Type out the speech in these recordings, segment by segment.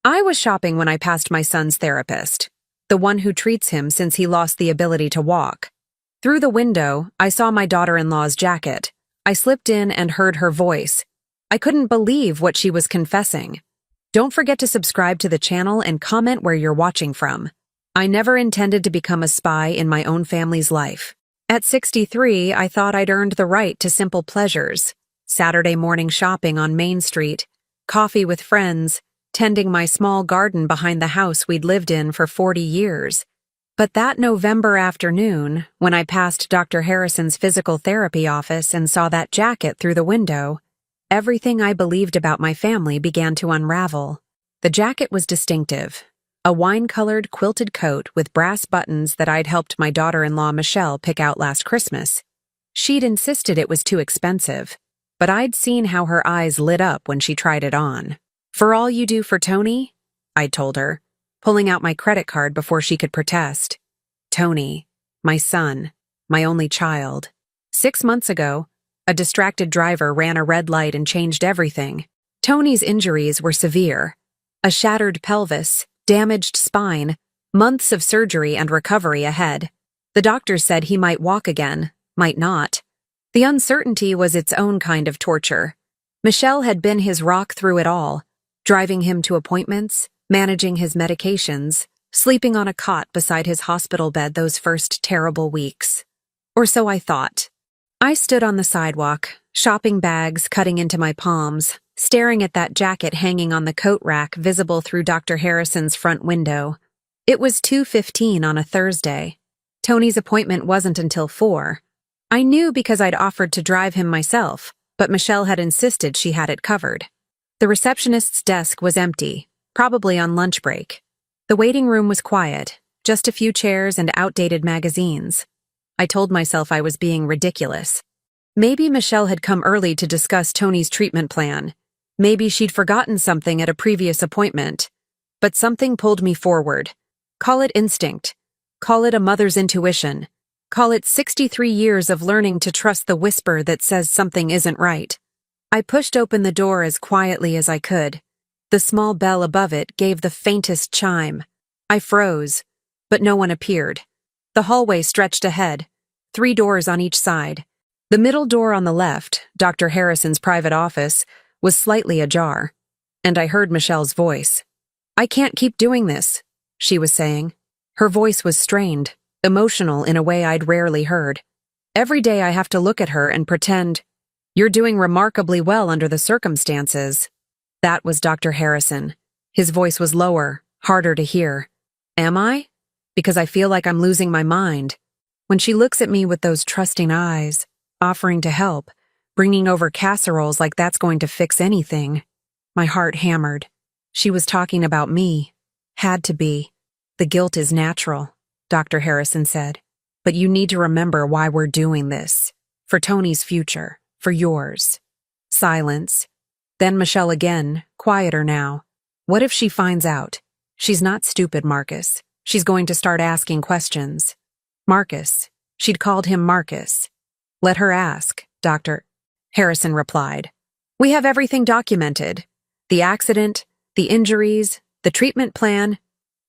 I was shopping when I passed my son's therapist, the one who treats him since he lost the ability to walk. Through the window, I saw my daughter-in-law's jacket. I slipped in and heard her voice. I couldn't believe what she was confessing. Don't forget to subscribe to the channel and comment where you're watching from. I never intended to become a spy in my own family's life. At 63, I thought I'd earned the right to simple pleasures. Saturday morning shopping on Main Street, coffee with friends, tending my small garden behind the house we'd lived in for 40 years. But that November afternoon, when I passed Dr. Harrison's physical therapy office and saw that jacket through the window, everything I believed about my family began to unravel. The jacket was distinctive. A wine-colored quilted coat with brass buttons that I'd helped my daughter-in-law Michelle pick out last Christmas. She'd insisted it was too expensive, but I'd seen how her eyes lit up when she tried it on. "For all you do for Tony?" I'd told her, pulling out my credit card before she could protest. Tony, my son, my only child. 6 months ago, a distracted driver ran a red light and changed everything. Tony's injuries were severe. A shattered pelvis, damaged spine, months of surgery and recovery ahead. The doctors said he might walk again, might not. The uncertainty was its own kind of torture. Michelle had been his rock through it all, driving him to appointments, managing his medications, sleeping on a cot beside his hospital bed those first terrible weeks. Or so I thought. I stood on the sidewalk, shopping bags cutting into my palms, staring at that jacket hanging on the coat rack visible through Dr. Harrison's front window. It was 2:15 on a Thursday. Tony's appointment wasn't until 4. I knew because I'd offered to drive him myself, but Michelle had insisted she had it covered. The receptionist's desk was empty, probably on lunch break. The waiting room was quiet, just a few chairs and outdated magazines. I told myself I was being ridiculous. Maybe Michelle had come early to discuss Tony's treatment plan. Maybe she'd forgotten something at a previous appointment. But something pulled me forward. Call it instinct. Call it a mother's intuition. Call it 63 years of learning to trust the whisper that says something isn't right. I pushed open the door as quietly as I could. The small bell above it gave the faintest chime. I froze, but no one appeared. The hallway stretched ahead, 3 doors on each side. The middle door on the left, Dr. Harrison's private office, was slightly ajar, and I heard Michelle's voice. "I can't keep doing this," she was saying. Her voice was strained, emotional in a way I'd rarely heard. "Every day I have to look at her and pretend, 'You're doing remarkably well under the circumstances.'" That was Dr. Harrison. His voice was lower, harder to hear. "Am I? Because I feel like I'm losing my mind." When she looks at me with those trusting eyes, offering to help, bringing over casseroles like that's going to fix anything. My heart hammered. She was talking about me. Had to be. "The guilt is natural," Dr. Harrison said. "But you need to remember why we're doing this. For Tony's future. For yours." Silence. Then Michelle again, quieter now. "What if she finds out? She's not stupid, Marcus. She's going to start asking questions." Marcus. She'd called him Marcus. "Let her ask," Dr. Harrison replied. "We have everything documented. The accident, the injuries, the treatment plan.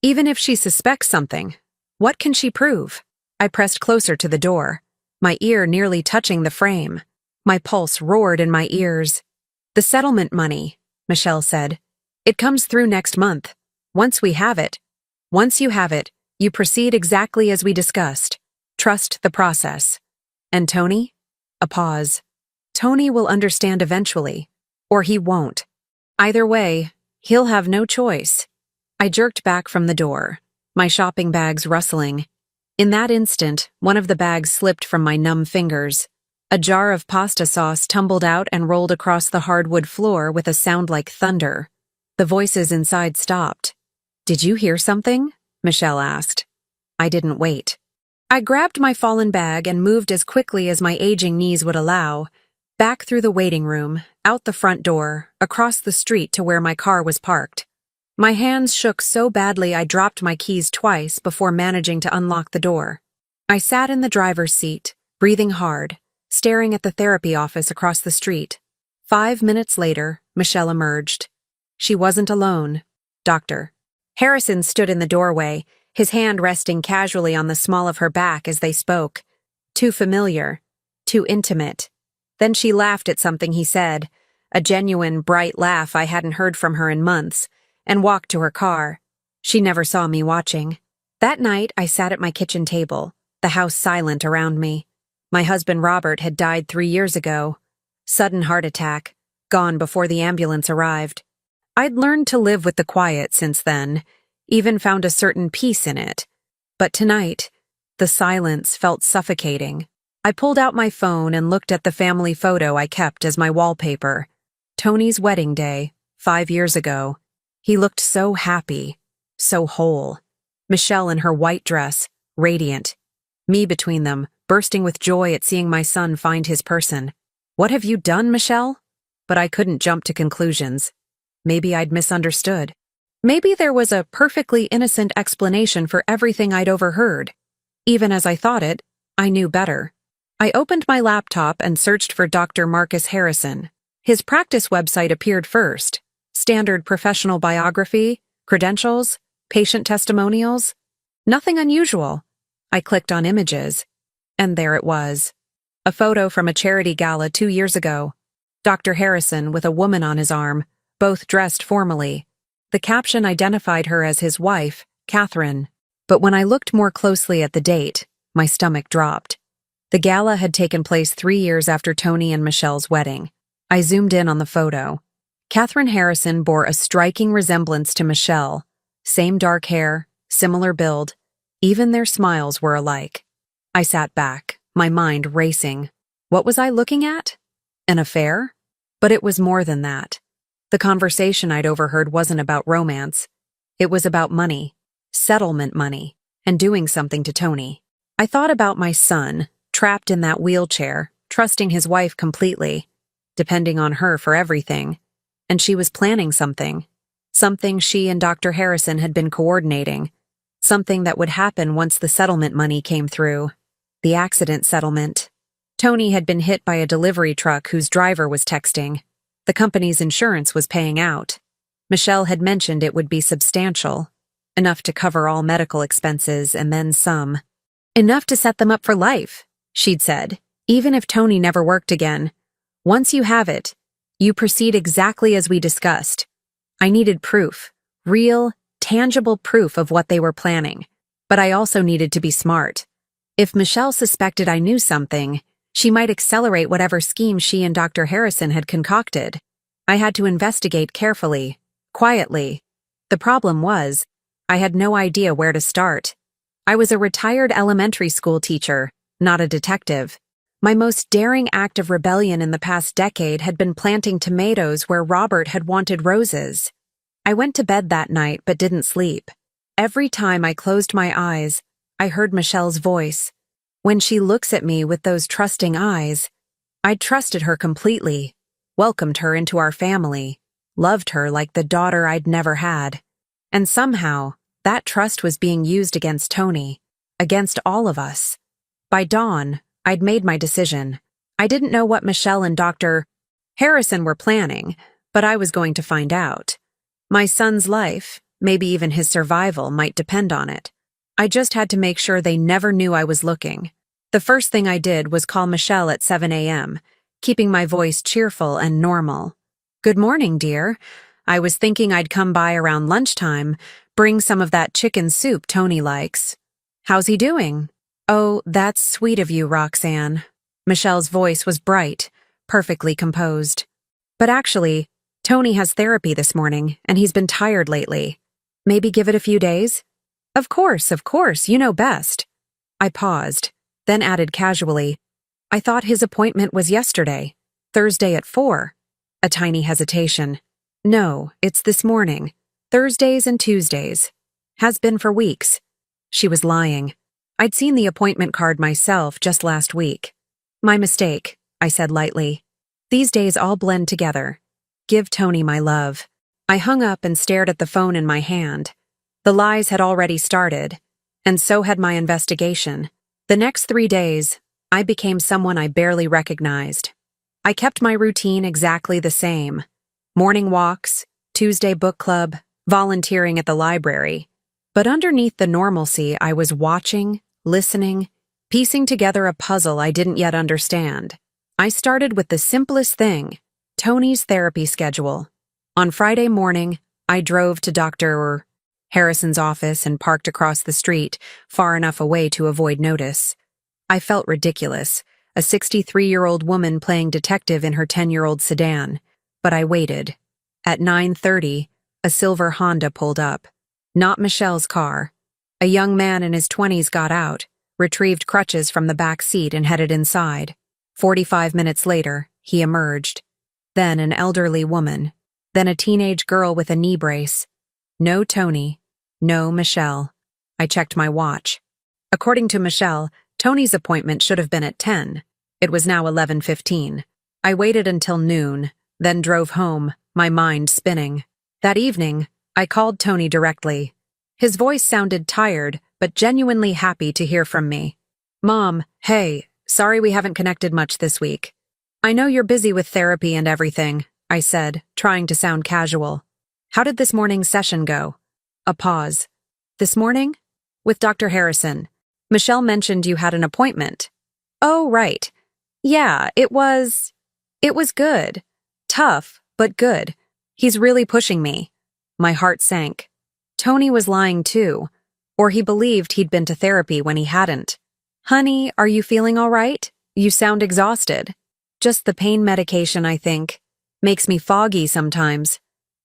Even if she suspects something, what can she prove?" I pressed closer to the door, my ear nearly touching the frame. My pulse roared in my ears. "The settlement money," Michelle said. "It comes through next month. Once we have it. Once you have it, you proceed exactly as we discussed. Trust the process. And Tony?" A pause. "Tony will understand eventually. Or he won't. Either way, he'll have no choice." I jerked back from the door, my shopping bags rustling. In that instant, one of the bags slipped from my numb fingers. A jar of pasta sauce tumbled out and rolled across the hardwood floor with a sound like thunder. The voices inside stopped. "Did you hear something?" Michelle asked. I didn't wait. I grabbed my fallen bag and moved as quickly as my aging knees would allow, back through the waiting room, out the front door, across the street to where my car was parked. My hands shook so badly I dropped my keys twice before managing to unlock the door. I sat in the driver's seat, breathing hard, staring at the therapy office across the street. 5 minutes later, Michelle emerged. She wasn't alone. Doctor. Harrison stood in the doorway, his hand resting casually on the small of her back as they spoke. Too familiar. Too intimate. Then she laughed at something he said, a genuine, bright laugh I hadn't heard from her in months, and walked to her car. She never saw me watching. That night, I sat at my kitchen table, the house silent around me. My husband Robert had died 3 years ago. Sudden heart attack, gone before the ambulance arrived. I'd learned to live with the quiet since then, even found a certain peace in it. But tonight, the silence felt suffocating. I pulled out my phone and looked at the family photo I kept as my wallpaper. Tony's wedding day, 5 years ago. He looked so happy, so whole. Michelle in her white dress, radiant. Me between them, bursting with joy at seeing my son find his person. What have you done, Michelle? But I couldn't jump to conclusions. Maybe I'd misunderstood. Maybe there was a perfectly innocent explanation for everything I'd overheard. Even as I thought it, I knew better. I opened my laptop and searched for Dr. Marcus Harrison. His practice website appeared first. Standard professional biography, credentials, patient testimonials. Nothing unusual. I clicked on images, and there it was. A photo from a charity gala 2 years ago. Dr. Harrison with a woman on his arm, both dressed formally. The caption identified her as his wife, Catherine. But when I looked more closely at the date, my stomach dropped. The gala had taken place 3 years after Tony and Michelle's wedding. I zoomed in on the photo. Catherine Harrison bore a striking resemblance to Michelle. Same dark hair, similar build. Even their smiles were alike. I sat back, my mind racing. What was I looking at? An affair? But it was more than that. The conversation I'd overheard wasn't about romance. It was about money, settlement money, and doing something to Tony. I thought about my son, trapped in that wheelchair, trusting his wife completely, depending on her for everything. And she was planning something. Something she and Dr. Harrison had been coordinating. Something that would happen once the settlement money came through. The accident settlement. Tony had been hit by a delivery truck whose driver was texting. The company's insurance was paying out. Michelle had mentioned it would be substantial. Enough to cover all medical expenses and then some. Enough to set them up for life, she'd said, even if Tony never worked again. Once you have it, you proceed exactly as we discussed. I needed proof, real, tangible proof of what they were planning. But I also needed to be smart. If Michelle suspected I knew something, she might accelerate whatever scheme she and Dr. Harrison had concocted. I had to investigate carefully, quietly. The problem was, I had no idea where to start. I was a retired elementary school teacher, not a detective. My most daring act of rebellion in the past decade had been planting tomatoes where Robert had wanted roses. I went to bed that night but didn't sleep. Every time I closed my eyes, I heard Michelle's voice. When she looks at me with those trusting eyes, I'd trusted her completely, welcomed her into our family, loved her like the daughter I'd never had. And somehow, that trust was being used against Tony, against all of us. By dawn, I'd made my decision. I didn't know what Michelle and Dr. Harrison were planning, but I was going to find out. My son's life, maybe even his survival, might depend on it. I just had to make sure they never knew I was looking. The first thing I did was call Michelle at 7 a.m., keeping my voice cheerful and normal. "Good morning, dear. I was thinking I'd come by around lunchtime, bring some of that chicken soup Tony likes. How's he doing?" "Oh, that's sweet of you, Roxanne." Michelle's voice was bright, perfectly composed. "But actually, Tony has therapy this morning, and he's been tired lately. Maybe give it a few days?" Of course, you know best." I paused, then added casually, "I thought his appointment was yesterday, Thursday at 4. A tiny hesitation. "No, it's this morning, Thursdays and Tuesdays. Has been for weeks." She was lying. I'd seen the appointment card myself just last week. "My mistake," I said lightly. "These days all blend together. Give Tony my love." I hung up and stared at the phone in my hand. The lies had already started, and so had my investigation. The next 3 days, I became someone I barely recognized. I kept my routine exactly the same. Morning walks, Tuesday book club, volunteering at the library. But underneath the normalcy, I was watching, listening, piecing together a puzzle I didn't yet understand. I started with the simplest thing, Tony's therapy schedule. On Friday morning, I drove to Dr. Harrison's office and parked across the street, far enough away to avoid notice. I felt ridiculous, a 63-year-old woman playing detective in her 10-year-old sedan. But I waited. At 9:30, a silver Honda pulled up. Not Michelle's car. A young man in his 20s got out, retrieved crutches from the back seat and headed inside. 45 minutes later, he emerged. Then an elderly woman. Then a teenage girl with a knee brace. No Tony. No Michelle. I checked my watch. According to Michelle, Tony's appointment should have been at 10. It was now 11:15. I waited until noon, then drove home, my mind spinning. That evening, I called Tony directly. His voice sounded tired, but genuinely happy to hear from me. "Mom, hey, sorry we haven't connected much this week. I know you're busy with therapy and everything," I said, trying to sound casual. "How did this morning's session go?" A pause. "This morning?" "With Dr. Harrison. Michelle mentioned you had an appointment." "Oh, right. Yeah, it was good. Tough, but good. He's really pushing me." My heart sank. Tony was lying too, or he believed he'd been to therapy when he hadn't. "Honey, are you feeling all right? You sound exhausted." "Just the pain medication, I think. Makes me foggy sometimes.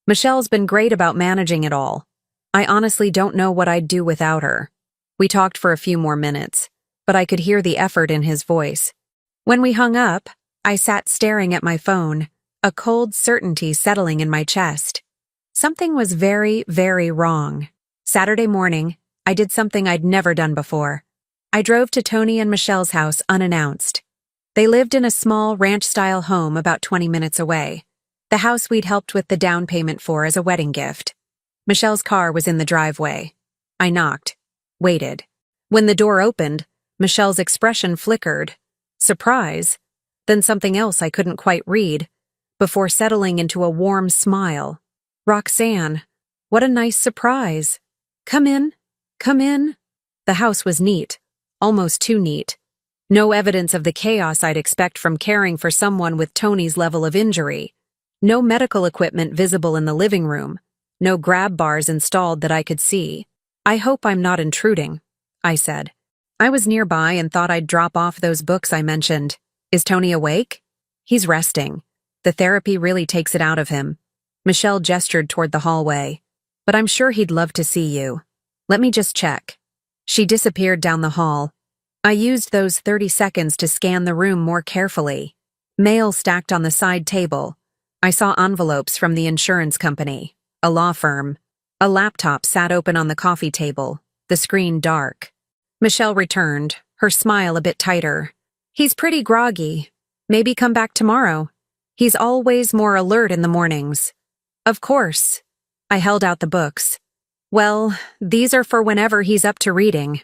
Michelle's been great about managing it all. I honestly don't know what I'd do without her." We talked for a few more minutes, but I could hear the effort in his voice. When we hung up, I sat staring at my phone, a cold certainty settling in my chest. Something was very, very wrong. Saturday morning, I did something I'd never done before. I drove to Tony and Michelle's house unannounced. They lived in a small ranch-style home about 20 minutes away, the house we'd helped with the down payment for as a wedding gift. Michelle's car was in the driveway. I knocked, waited. When the door opened, Michelle's expression flickered. Surprise, then something else I couldn't quite read, before settling into a warm smile. "Roxanne, what a nice surprise. Come in, come in." The house was neat, almost too neat. No evidence of the chaos I'd expect from caring for someone with Tony's level of injury. No medical equipment visible in the living room. No grab bars installed that I could see. "I hope I'm not intruding," I said. "I was nearby and thought I'd drop off those books I mentioned. Is Tony awake?" "He's resting. The therapy really takes it out of him." Michelle gestured toward the hallway. "But I'm sure he'd love to see you. Let me just check." She disappeared down the hall. I used those 30 seconds to scan the room more carefully. Mail stacked on the side table. I saw envelopes from the insurance company, a law firm. A laptop sat open on the coffee table, the screen dark. Michelle returned, her smile a bit tighter. "He's pretty groggy. Maybe come back tomorrow. He's always more alert in the mornings." "Of course." I held out the books. "Well, these are for whenever he's up to reading."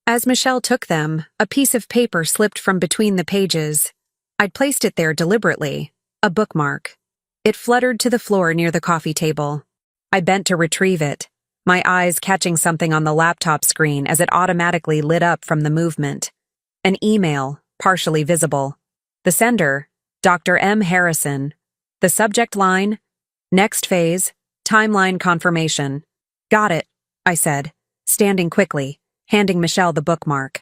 As Michelle took them, a piece of paper slipped from between the pages. I'd placed it there deliberately, a bookmark. It fluttered to the floor near the coffee table. I bent to retrieve it, my eyes catching something on the laptop screen as it automatically lit up from the movement. An email, partially visible. The sender, Dr. M. Harrison. The subject line, "Next phase, timeline confirmation." "Got it," I said, standing quickly, handing Michelle the bookmark.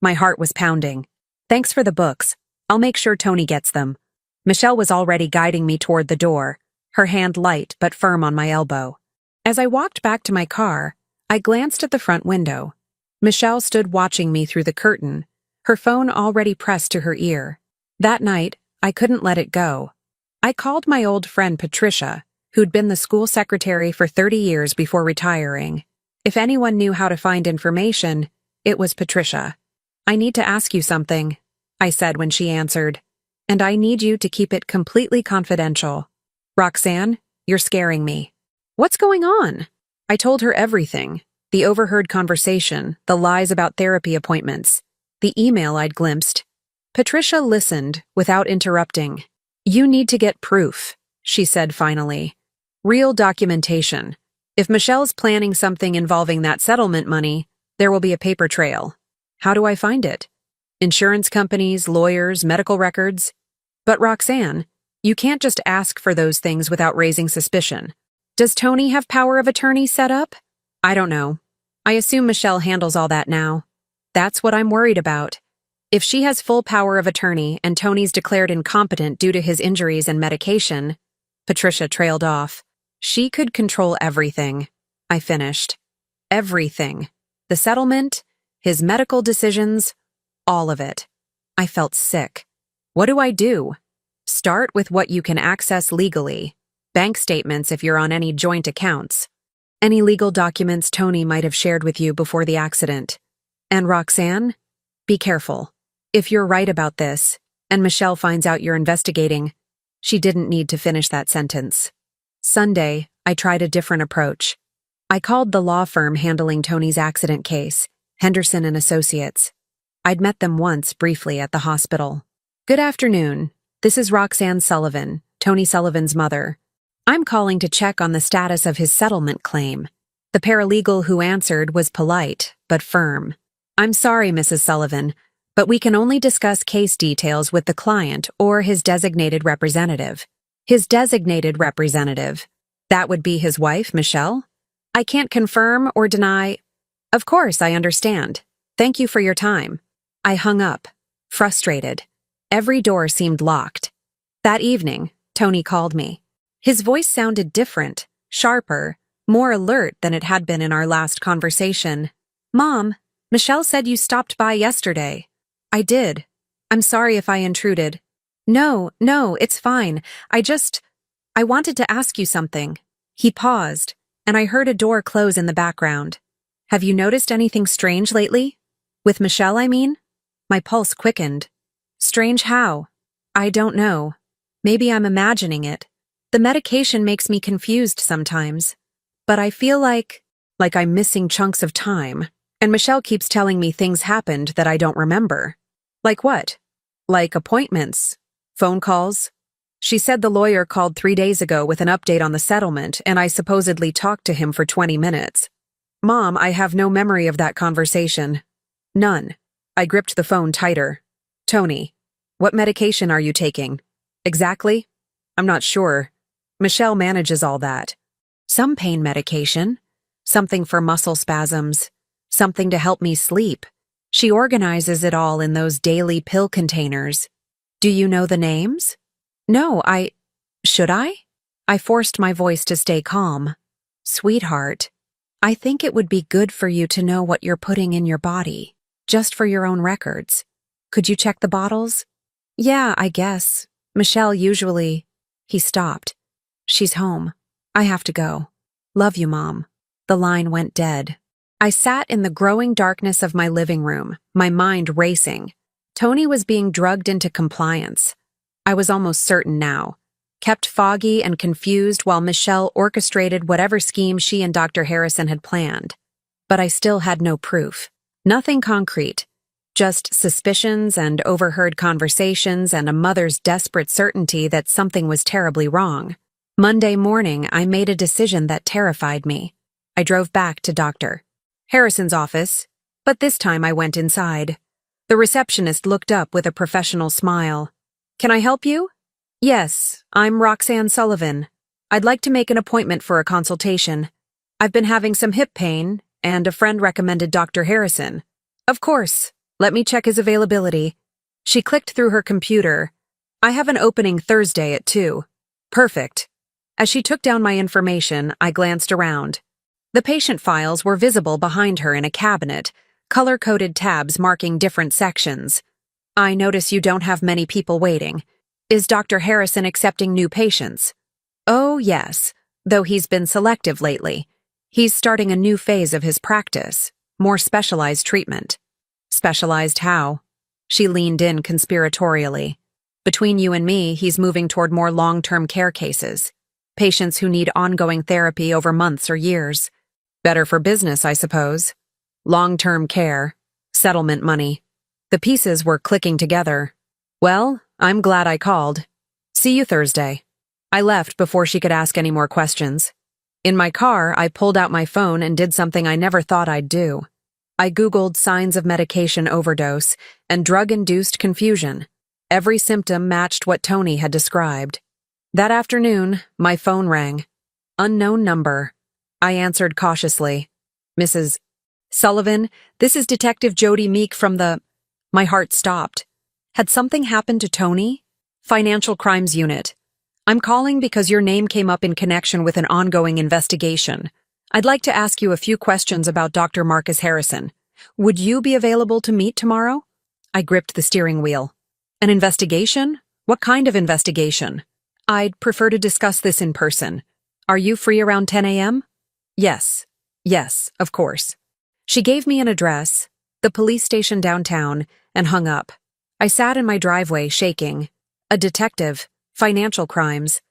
My heart was pounding. "Thanks for the books. I'll make sure Tony gets them." Michelle was already guiding me toward the door, her hand light but firm on my elbow. As I walked back to my car, I glanced at the front window. Michelle stood watching me through the curtain, her phone already pressed to her ear. That night, I couldn't let it go. I called my old friend Patricia, who'd been the school secretary for 30 years before retiring. If anyone knew how to find information, it was Patricia. "I need to ask you something," I said when she answered, "and I need you to keep it completely confidential." "Roxanne, you're scaring me." "What's going on?" I told her everything. The overheard conversation, the lies about therapy appointments, the email I'd glimpsed. Patricia listened without interrupting. "You need to get proof," she said finally. "Real documentation. If Michelle's planning something involving that settlement money, there will be a paper trail. How do I find it? Insurance companies, lawyers, medical records? But Roxanne, you can't just ask for those things without raising suspicion. Does Tony have power of attorney set up? I don't know. I assume Michelle handles all that now. That's what I'm worried about. If she has full power of attorney and Tony's declared incompetent due to his injuries and medication, Patricia trailed off. She could control everything. I finished. Everything. The settlement, his medical decisions, all of it. I felt sick. What do I do? Start with what you can access legally. Bank statements if you're on any joint accounts. Any legal documents Tony might have shared with you before the accident. And Roxanne, be careful. If you're right about this, and Michelle finds out you're investigating, she didn't need to finish that sentence. Sunday, I tried a different approach. I called the law firm handling Tony's accident case, Henderson and Associates. I'd met them once briefly at the hospital. Good afternoon. This is Roxanne Sullivan, Tony Sullivan's mother. I'm calling to check on the status of his settlement claim. The paralegal who answered was polite, but firm. I'm sorry, Mrs. Sullivan, but we can only discuss case details with the client or his designated representative. His designated representative. That would be his wife, Michelle? I can't confirm or deny. Of course, I understand. Thank you for your time. I hung up, frustrated. Every door seemed locked. That evening, Tony called me. His voice sounded different, sharper, more alert than it had been in our last conversation. Mom, Michelle said you stopped by yesterday. I did. I'm sorry if I intruded. No, it's fine. I wanted to ask you something. He paused, and I heard a door close in the background. Have you noticed anything strange lately? With Michelle, I mean? My pulse quickened. Strange how? I don't know. Maybe I'm imagining it. The medication makes me confused sometimes. But I feel like I'm missing chunks of time. And Michelle keeps telling me things happened that I don't remember. Like what? Like appointments? Phone calls? She said the lawyer called 3 days ago with an update on the settlement, and I supposedly talked to him for 20 minutes. Mom, I have no memory of that conversation. None. I gripped the phone tighter. Tony, what medication are you taking? Exactly? I'm not sure. Michelle manages all that. Some pain medication. Something for muscle spasms. Something to help me sleep. She organizes it all in those daily pill containers. Do you know the names? No, should I? I forced my voice to stay calm. Sweetheart, I think it would be good for you to know what you're putting in your body, just for your own records. Could you check the bottles? Yeah, I guess. Michelle usually... He stopped. She's home. I have to go. Love you, Mom. The line went dead. I sat in the growing darkness of my living room, my mind racing. Tony was being drugged into compliance. I was almost certain now. Kept foggy and confused while Michelle orchestrated whatever scheme she and Dr. Harrison had planned. But I still had no proof. Nothing concrete. Just suspicions and overheard conversations and a mother's desperate certainty that something was terribly wrong. Monday morning, I made a decision that terrified me. I drove back to Dr. Harrison's office, but this time I went inside. The receptionist looked up with a professional smile. Can I help you? Yes, I'm Roxanne Sullivan. I'd like to make an appointment for a consultation. I've been having some hip pain, and a friend recommended Dr. Harrison. Of course. Let me check his availability. She clicked through her computer. I have an opening Thursday at 2. Perfect. As she took down my information, I glanced around. The patient files were visible behind her in a cabinet, color-coded tabs marking different sections. I notice you don't have many people waiting. Is Dr. Harrison accepting new patients? Oh, yes, though he's been selective lately. He's starting a new phase of his practice, more specialized treatment. Specialized how? She leaned in conspiratorially. Between you and me, he's moving toward more long-term care cases. Patients who need ongoing therapy over months or years. Better for business, I suppose. Long-term care. Settlement money. The pieces were clicking together. Well, I'm glad I called. See you Thursday. I left before she could ask any more questions. In my car, I pulled out my phone and did something I never thought I'd do. I Googled signs of medication overdose and drug-induced confusion. Every symptom matched what Tony had described. That afternoon, my phone rang. Unknown number. I answered cautiously. Mrs. Sullivan, this is Detective Jody Meek from the... My heart stopped. Had something happened to Tony? Financial Crimes Unit. I'm calling because your name came up in connection with an ongoing investigation. I'd like to ask you a few questions about Dr. Marcus Harrison. Would you be available to meet tomorrow? I gripped the steering wheel. An investigation? What kind of investigation? I'd prefer to discuss this in person. Are you free around 10 a.m.? Yes, of course. She gave me an address, the police station downtown, and hung up. I sat in my driveway, shaking. A detective, financial crimes.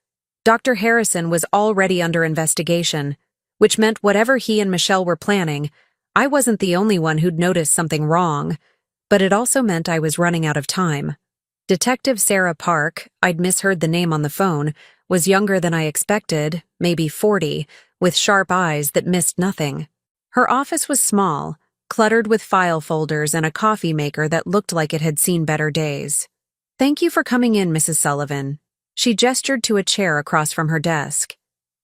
Dr. Harrison was already under investigation, which meant whatever he and Michelle were planning, I wasn't the only one who'd noticed something wrong, but it also meant I was running out of time. Detective Sarah Park, I'd misheard the name on the phone, was younger than I expected, maybe 40, with sharp eyes that missed nothing. Her office was small, cluttered with file folders and a coffee maker that looked like it had seen better days. Thank you for coming in, Mrs. Sullivan. She gestured to a chair across from her desk.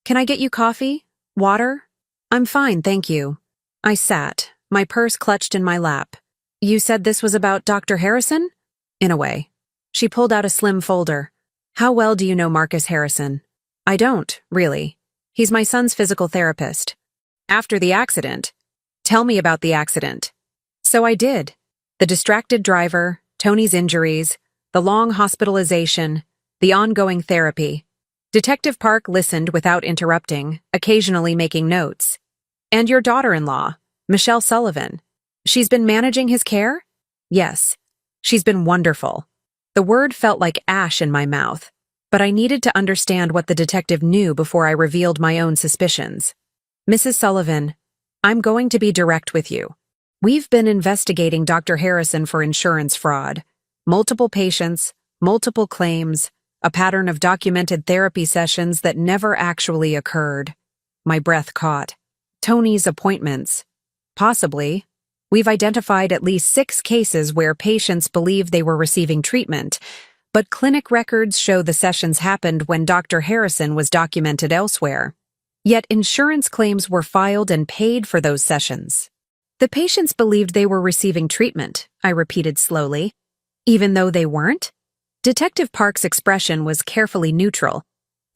Can I get you coffee? Water? I'm fine, thank you. I sat, my purse clutched in my lap. You said this was about Dr. Harrison? In a way. She pulled out a slim folder. How well do you know Marcus Harrison? I don't, really. He's my son's physical therapist. After the accident. Tell me about the accident. So I did. The distracted driver, Tony's injuries, the long hospitalization, the ongoing therapy. Detective Park listened without interrupting, occasionally making notes. And your daughter-in-law, Michelle Sullivan. She's been managing his care? Yes. She's been wonderful. The word felt like ash in my mouth, but I needed to understand what the detective knew before I revealed my own suspicions. Mrs. Sullivan, I'm going to be direct with you. We've been investigating Dr. Harrison for insurance fraud. Multiple patients, multiple claims, a pattern of documented therapy sessions that never actually occurred. My breath caught. Tony's appointments. Possibly. We've identified at least 6 cases where patients believed they were receiving treatment, but clinic records show the sessions happened when Dr. Harrison was documented elsewhere. Yet insurance claims were filed and paid for those sessions. The patients believed they were receiving treatment, I repeated slowly. Even though they weren't? Detective Park's expression was carefully neutral.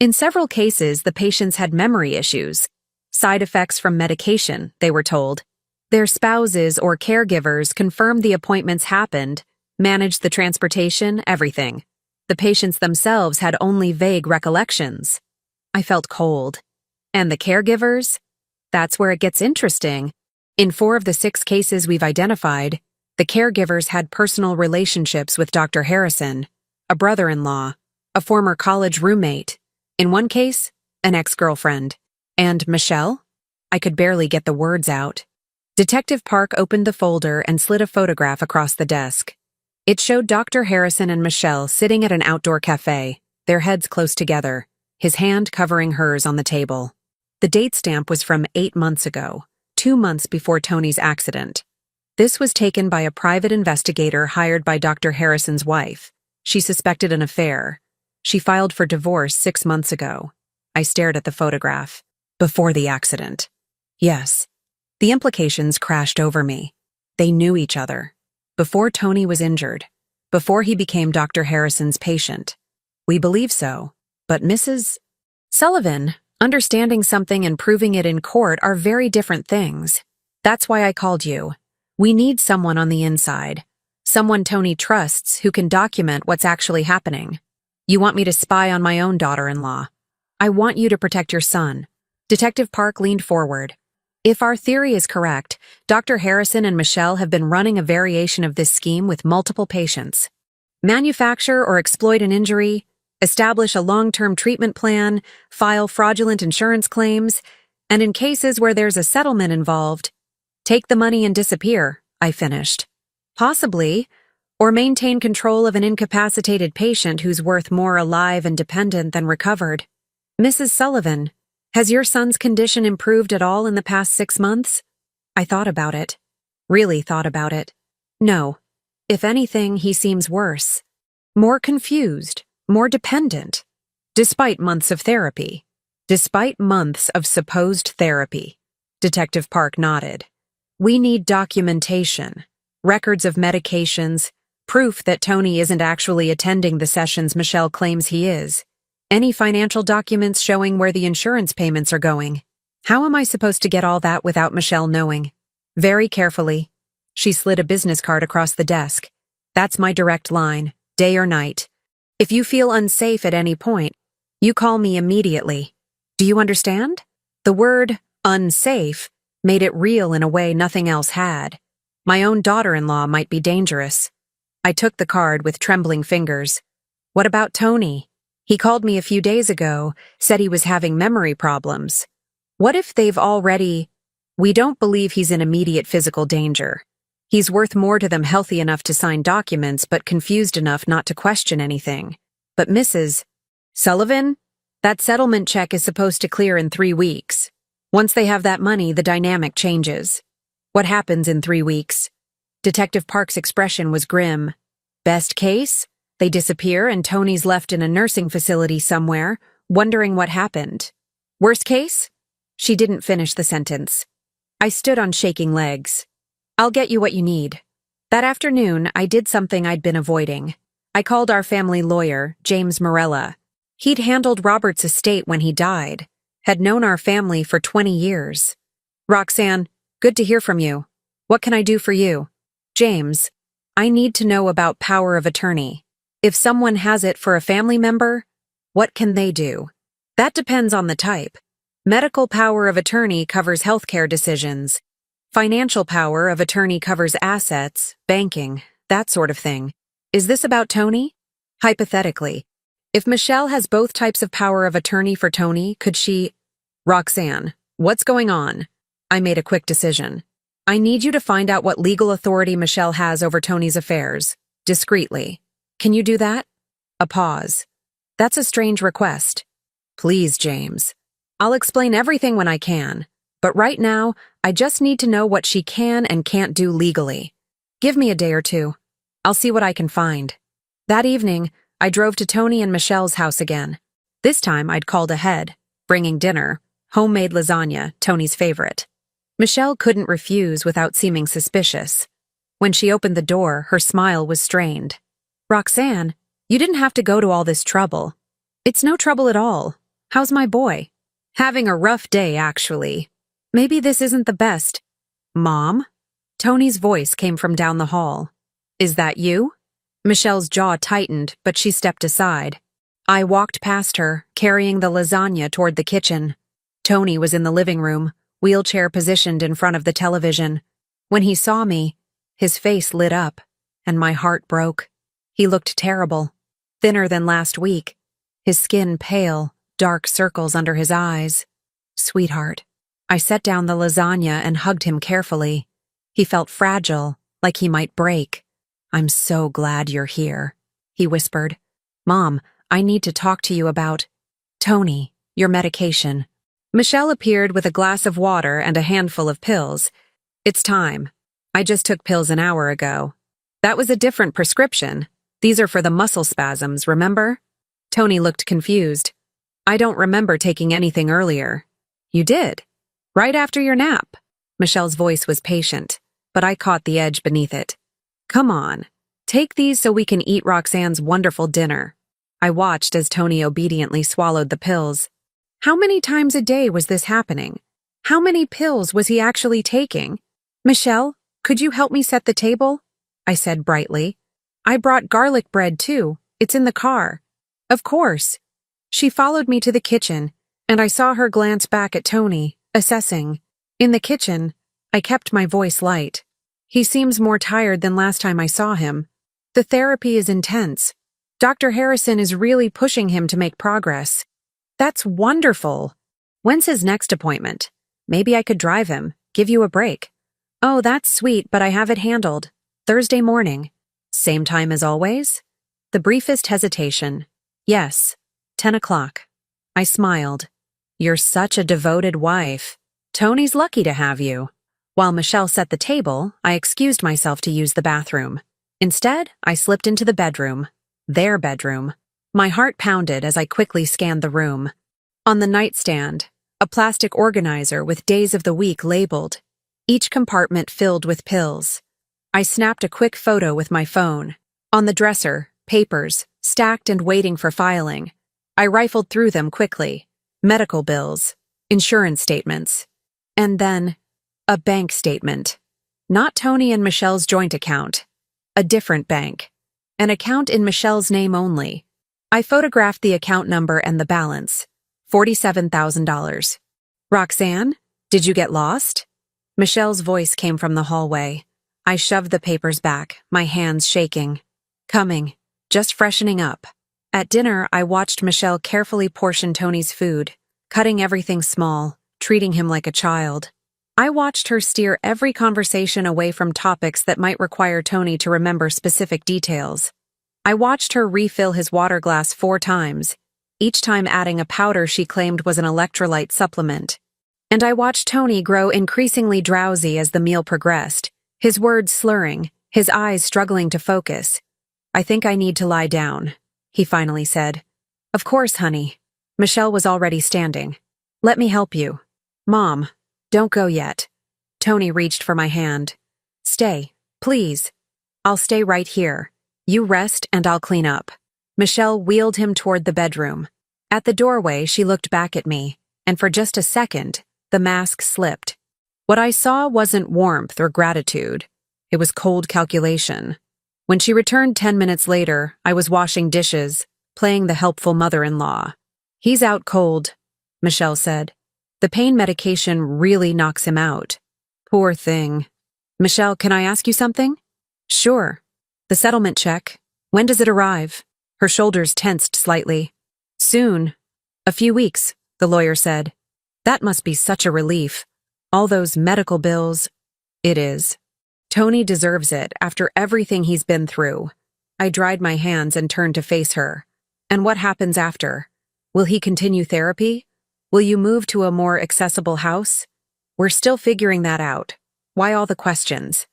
In several cases, the patients had memory issues, side effects from medication, they were told. Their spouses or caregivers confirmed the appointments happened, managed the transportation, everything. The patients themselves had only vague recollections. I felt cold. And the caregivers? That's where it gets interesting. In 4 of the 6 cases we've identified, the caregivers had personal relationships with Dr. Harrison, a brother-in-law, a former college roommate. In one case, an ex-girlfriend. And Michelle? I could barely get the words out. Detective Park opened the folder and slid a photograph across the desk. It showed Dr. Harrison and Michelle sitting at an outdoor cafe, their heads close together, his hand covering hers on the table. The date stamp was from 8 months ago, 2 months before Tony's accident. This was taken by a private investigator hired by Dr. Harrison's wife. She suspected an affair. She filed for divorce 6 months ago. I stared at the photograph. Before the accident. Yes. The implications crashed over me. They knew each other. Before Tony was injured. Before he became Dr. Harrison's patient. We believe so. But Mrs. Sullivan, understanding something and proving it in court are very different things. That's why I called you. We need someone on the inside. Someone Tony trusts who can document what's actually happening. You want me to spy on my own daughter-in-law. I want you to protect your son. Detective Park leaned forward. If our theory is correct, Dr. Harrison and Michelle have been running a variation of this scheme with multiple patients. Manufacture or exploit an injury, establish a long-term treatment plan, file fraudulent insurance claims, and in cases where there's a settlement involved, take the money and disappear, I finished. Possibly, or maintain control of an incapacitated patient who's worth more alive and dependent than recovered. Mrs. Sullivan, Has your son's condition improved at all in the past 6 months? I thought about it. Really thought about it. No. If anything, he seems worse. More confused, more dependent. Despite months of therapy. Despite months of supposed therapy. Detective Park nodded. We need documentation, records of medications, proof that Tony isn't actually attending the sessions Michelle claims he is. Any financial documents showing where the insurance payments are going. How am I supposed to get all that without Michelle knowing? Very carefully. She slid a business card across the desk. That's my direct line, day or night. If you feel unsafe at any point, you call me immediately. Do you understand? The word unsafe made it real in a way nothing else had. My own daughter-in-law might be dangerous. I took the card with trembling fingers. What about Tony? He called me a few days ago, said he was having memory problems. What if they've already... We don't believe he's in immediate physical danger. He's worth more to them, healthy enough to sign documents but confused enough not to question anything. But Mrs. Sullivan? That settlement check is supposed to clear in 3 weeks. Once they have that money, the dynamic changes. What happens in 3 weeks? Detective Park's expression was grim. Best case? They disappear and Tony's left in a nursing facility somewhere, wondering what happened. Worst case? She didn't finish the sentence. I stood on shaking legs. I'll get you what you need. That afternoon, I did something I'd been avoiding. I called our family lawyer, James Morella. He'd handled Robert's estate when he died, had known our family for 20 years. Roxanne, good to hear from you. What can I do for you? James, I need to know about power of attorney. If someone has it for a family member, what can they do? That depends on the type. Medical power of attorney covers healthcare decisions. Financial power of attorney covers assets, banking, that sort of thing. Is this about Tony? Hypothetically, if Michelle has both types of power of attorney for Tony, could she... Roxanne, what's going on? I made a quick decision. I need you to find out what legal authority Michelle has over Tony's affairs, discreetly. Can you do that? A pause. That's a strange request. Please, James. I'll explain everything when I can, but right now, I just need to know what she can and can't do legally. Give me a day or two. I'll see what I can find. That evening, I drove to Tony and Michelle's house again. This time, I'd called ahead, bringing dinner, homemade lasagna, Tony's favorite. Michelle couldn't refuse without seeming suspicious. When she opened the door, her smile was strained. Roxanne, you didn't have to go to all this trouble. It's no trouble at all. How's my boy? Having a rough day, actually. Maybe this isn't the best. Mom? Tony's voice came from down the hall. Is that you? Michelle's jaw tightened, but she stepped aside. I walked past her, carrying the lasagna toward the kitchen. Tony was in the living room, wheelchair positioned in front of the television. When he saw me, his face lit up, and my heart broke. He looked terrible, thinner than last week, his skin pale, dark circles under his eyes. Sweetheart. I set down the lasagna and hugged him carefully. He felt fragile, like he might break. I'm so glad you're here, he whispered. Mom, I need to talk to you about... Tony, your medication. Michelle appeared with a glass of water and a handful of pills. It's time. I just took pills an hour ago. That was a different prescription. These are for the muscle spasms, remember? Tony looked confused. I don't remember taking anything earlier. You did. Right after your nap. Michelle's voice was patient, but I caught the edge beneath it. Come on. Take these so we can eat Roxanne's wonderful dinner. I watched as Tony obediently swallowed the pills. How many times a day was this happening? How many pills was he actually taking? Michelle, could you help me set the table? I said brightly. I brought garlic bread too. It's in the car. Of course. She followed me to the kitchen, and I saw her glance back at Tony, assessing. In the kitchen, I kept my voice light. He seems more tired than last time I saw him. The therapy is intense. Dr. Harrison is really pushing him to make progress. That's wonderful. When's his next appointment? Maybe I could drive him, give you a break. Oh, that's sweet, but I have it handled. Thursday morning. Same time as always? The briefest hesitation. Yes, 10 o'clock. I smiled. You're such a devoted wife. Tony's lucky to have you. While Michelle set the table, I excused myself to use the bathroom. Instead, I slipped into the bedroom. Their bedroom. My heart pounded as I quickly scanned the room. On the nightstand, a plastic organizer with days of the week labeled, each compartment filled with pills. I snapped a quick photo with my phone. On the dresser, papers, stacked and waiting for filing. I rifled through them quickly. Medical bills, insurance statements, and then a bank statement. Not Tony and Michelle's joint account. A different bank. An account in Michelle's name only. I photographed the account number and the balance. $47,000. Roxanne, did you get lost? Michelle's voice came from the hallway. I shoved the papers back, my hands shaking. Coming. Just freshening up. At dinner, I watched Michelle carefully portion Tony's food, cutting everything small, treating him like a child. I watched her steer every conversation away from topics that might require Tony to remember specific details. I watched her refill his water glass 4 times, each time adding a powder she claimed was an electrolyte supplement. And I watched Tony grow increasingly drowsy as the meal progressed, his words slurring, his eyes struggling to focus. I think I need to lie down, he finally said. Of course, honey. Michelle was already standing. Let me help you. Mom, don't go yet. Tony reached for my hand. Stay, please. I'll stay right here. You rest and I'll clean up. Michelle wheeled him toward the bedroom. At the doorway, she looked back at me, and for just a second, the mask slipped. What I saw wasn't warmth or gratitude. It was cold calculation. When she returned 10 minutes later, I was washing dishes, playing the helpful mother-in-law. He's out cold, Michelle said. The pain medication really knocks him out. Poor thing. Michelle, can I ask you something? Sure. The settlement check. When does it arrive? Her shoulders tensed slightly. Soon. A few weeks, the lawyer said. That must be such a relief. All those medical bills. It is. Tony deserves it after everything he's been through. I dried my hands and turned to face her. And what happens after? Will he continue therapy? Will you move to a more accessible house? We're still figuring that out. Why all the questions?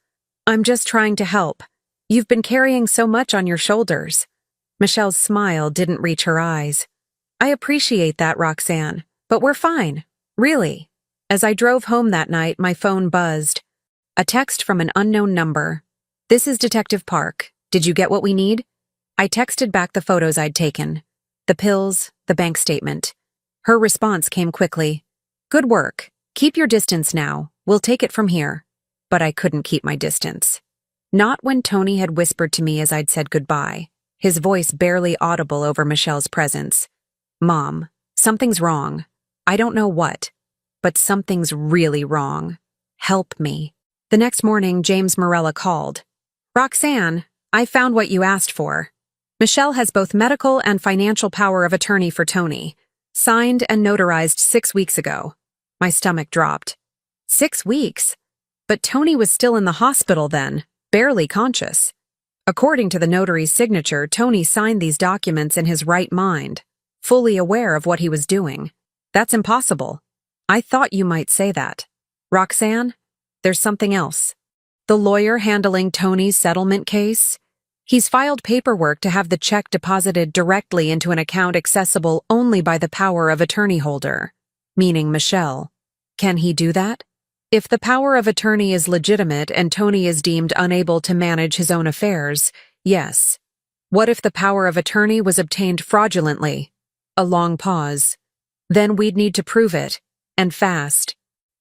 I'm just trying to help. You've been carrying so much on your shoulders. Michelle's smile didn't reach her eyes. I appreciate that, Roxanne, but we're fine. Really. As I drove home that night, my phone buzzed. A text from an unknown number. This is Detective Park. Did you get what we need? I texted back the photos I'd taken. The pills, the bank statement. Her response came quickly. Good work. Keep your distance now. We'll take it from here. But I couldn't keep my distance. Not when Tony had whispered to me as I'd said goodbye, his voice barely audible over Michelle's presence. Mom, something's wrong. I don't know what, but something's really wrong. Help me. The next morning, James Morella called. Roxanne, I found what you asked for. Michelle has both medical and financial power of attorney for Tony. Signed and notarized 6 weeks ago. My stomach dropped. 6 weeks? But Tony was still in the hospital then, barely conscious. According to the notary's signature, Tony signed these documents in his right mind, fully aware of what he was doing. That's impossible. I thought you might say that. Roxanne, there's something else. The lawyer handling Tony's settlement case? He's filed paperwork to have the check deposited directly into an account accessible only by the power of attorney holder, meaning Michelle. Can he do that? If the power of attorney is legitimate and Tony is deemed unable to manage his own affairs, yes. What if the power of attorney was obtained fraudulently? A long pause. Then we'd need to prove it, and fast.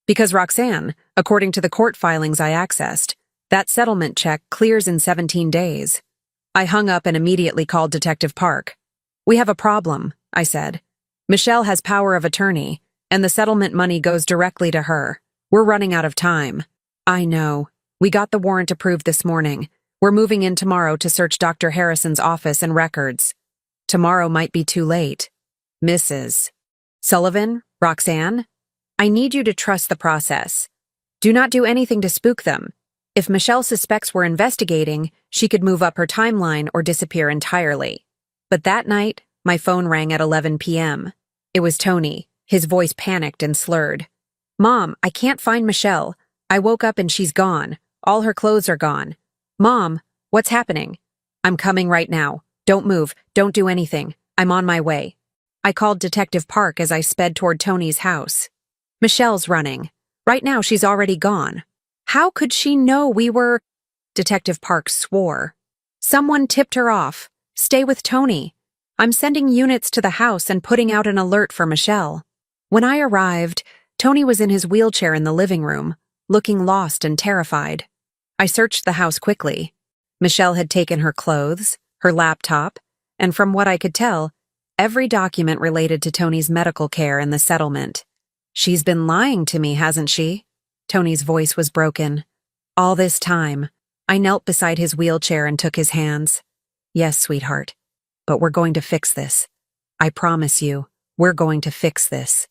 Because Roxanne, according to the court filings I accessed, that settlement check clears in 17 days. I hung up and immediately called Detective Park. We have a problem, I said. Michelle has power of attorney, and the settlement money goes directly to her. We're running out of time. I know. We got the warrant approved this morning. We're moving in tomorrow to search Dr. Harrison's office and records. Tomorrow might be too late. Mrs. Sullivan, Roxanne, I need you to trust the process. Do not do anything to spook them. If Michelle suspects we're investigating, she could move up her timeline or disappear entirely. But that night, my phone rang at 11 p.m. It was Tony. His voice panicked and slurred. Mom, I can't find Michelle. I woke up and she's gone. All her clothes are gone. Mom, what's happening? I'm coming right now. Don't move. Don't do anything. I'm on my way. I called Detective Park as I sped toward Tony's house. Michelle's running. Right now she's already gone. How could she know we were… Detective Park swore. Someone tipped her off. Stay with Tony. I'm sending units to the house and putting out an alert for Michelle. When I arrived, Tony was in his wheelchair in the living room, looking lost and terrified. I searched the house quickly. Michelle had taken her clothes, her laptop, and from what I could tell, every document related to Tony's medical care and the settlement. She's been lying to me, hasn't she? Tony's voice was broken. All this time, I knelt beside his wheelchair and took his hands. Yes, sweetheart, but we're going to fix this. I promise you, we're going to fix this.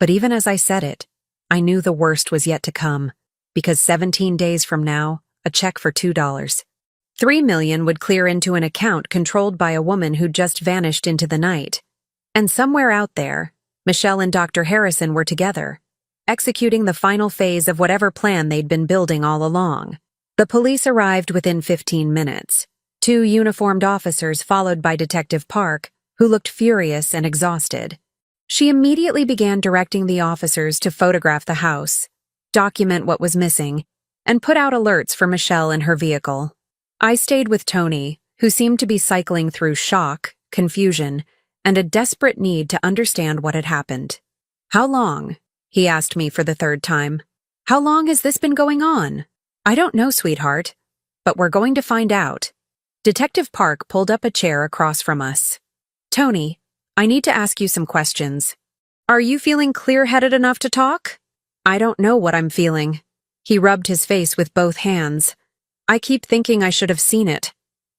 But even as I said it, I knew the worst was yet to come, because 17 days from now, a check for $2. $3 million would clear into an account controlled by a woman who just vanished into the night. And somewhere out there, Michelle and Dr. Harrison were together, executing the final phase of whatever plan they'd been building all along. The police arrived within 15 minutes. 2 uniformed officers followed by Detective Park, who looked furious and exhausted. She immediately began directing the officers to photograph the house, document what was missing, and put out alerts for Michelle and her vehicle. I stayed with Tony, who seemed to be cycling through shock, confusion, and a desperate need to understand what had happened. How long? He asked me for the 3rd time. How long has this been going on? I don't know, sweetheart, but we're going to find out. Detective Park pulled up a chair across from us. Tony, I need to ask you some questions. Are you feeling clear-headed enough to talk? I don't know what I'm feeling. He rubbed his face with both hands. I keep thinking I should have seen it,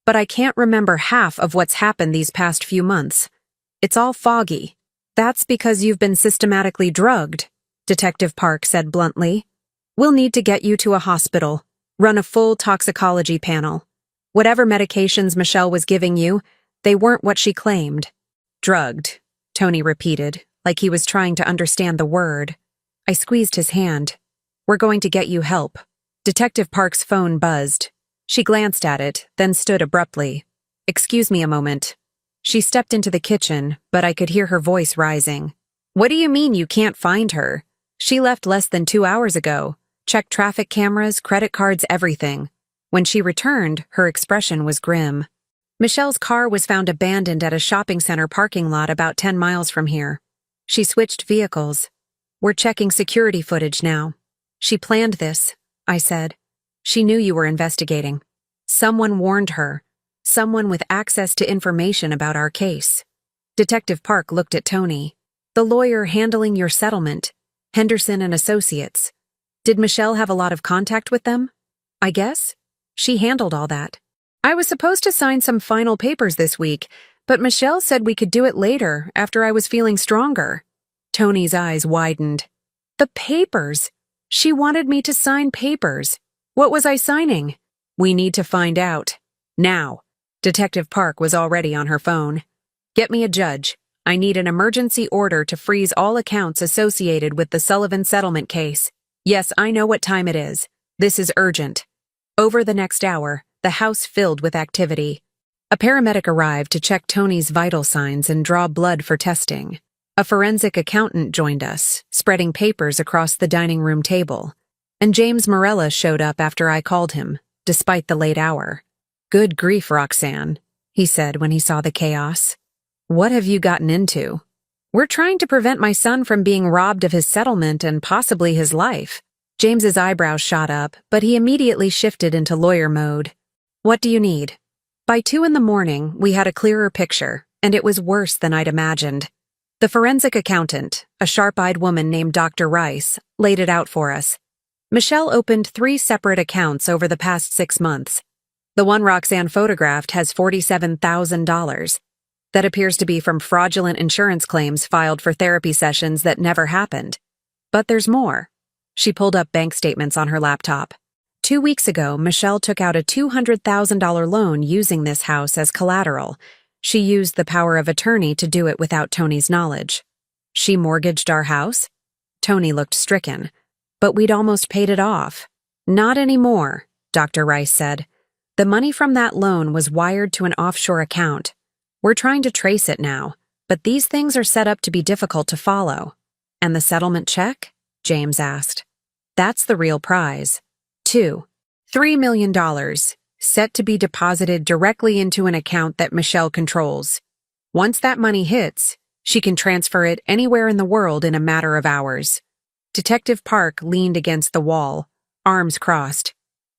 but I can't remember half of what's happened these past few months. It's all foggy. That's because you've been systematically drugged, Detective Park said bluntly. We'll need to get you to a hospital, run a full toxicology panel. Whatever medications Michelle was giving you, they weren't what she claimed. Drugged, Tony repeated, like he was trying to understand the word. I squeezed his hand. We're going to get you help. Detective Park's phone buzzed. She glanced at it, then stood abruptly. Excuse me a moment. She stepped into the kitchen, but I could hear her voice rising. What do you mean you can't find her? She left less than 2 hours ago. Checked traffic cameras, credit cards, everything. When she returned, her expression was grim. Michelle's car was found abandoned at a shopping center parking lot about 10 miles from here. She switched vehicles. We're checking security footage now. She planned this, I said. She knew you were investigating. Someone warned her. Someone with access to information about our case. Detective Park looked at Tony. The lawyer handling your settlement, Henderson and Associates. Did Michelle have a lot of contact with them? I guess. She handled all that. I was supposed to sign some final papers this week, but Michelle said we could do it later, after I was feeling stronger. Tony's eyes widened. The papers? She wanted me to sign papers. What was I signing? We need to find out. Now. Detective Park was already on her phone. Get me a judge. I need an emergency order to freeze all accounts associated with the Sullivan settlement case. Yes, I know what time it is. This is urgent. Over the next hour, the house filled with activity. A paramedic arrived to check Tony's vital signs and draw blood for testing. A forensic accountant joined us, spreading papers across the dining room table. And James Morella showed up after I called him, despite the late hour. Good grief, Roxanne, he said when he saw the chaos. What have you gotten into? We're trying to prevent my son from being robbed of his settlement and possibly his life. James's eyebrows shot up, but he immediately shifted into lawyer mode. What do you need? By 2 a.m, we had a clearer picture, and it was worse than I'd imagined. The forensic accountant, a sharp-eyed woman named Dr. Rice, laid it out for us. Michelle opened 3 separate accounts over the past 6 months. The one Roxanne photographed has $47,000. That appears to be from fraudulent insurance claims filed for therapy sessions that never happened. But there's more. She pulled up bank statements on her laptop. 2 weeks ago, Michelle took out a $200,000 loan using this house as collateral. She used the power of attorney to do it without Tony's knowledge. She mortgaged our house? Tony looked stricken. But we'd almost paid it off. Not anymore, Dr. Rice said. The money from that loan was wired to an offshore account. We're trying to trace it now, but these things are set up to be difficult to follow. And the settlement check? James asked. That's the real prize. $3 million, set to be deposited directly into an account that Michelle controls. Once that money hits, she can transfer it anywhere in the world in a matter of hours. Detective Park leaned against the wall, arms crossed.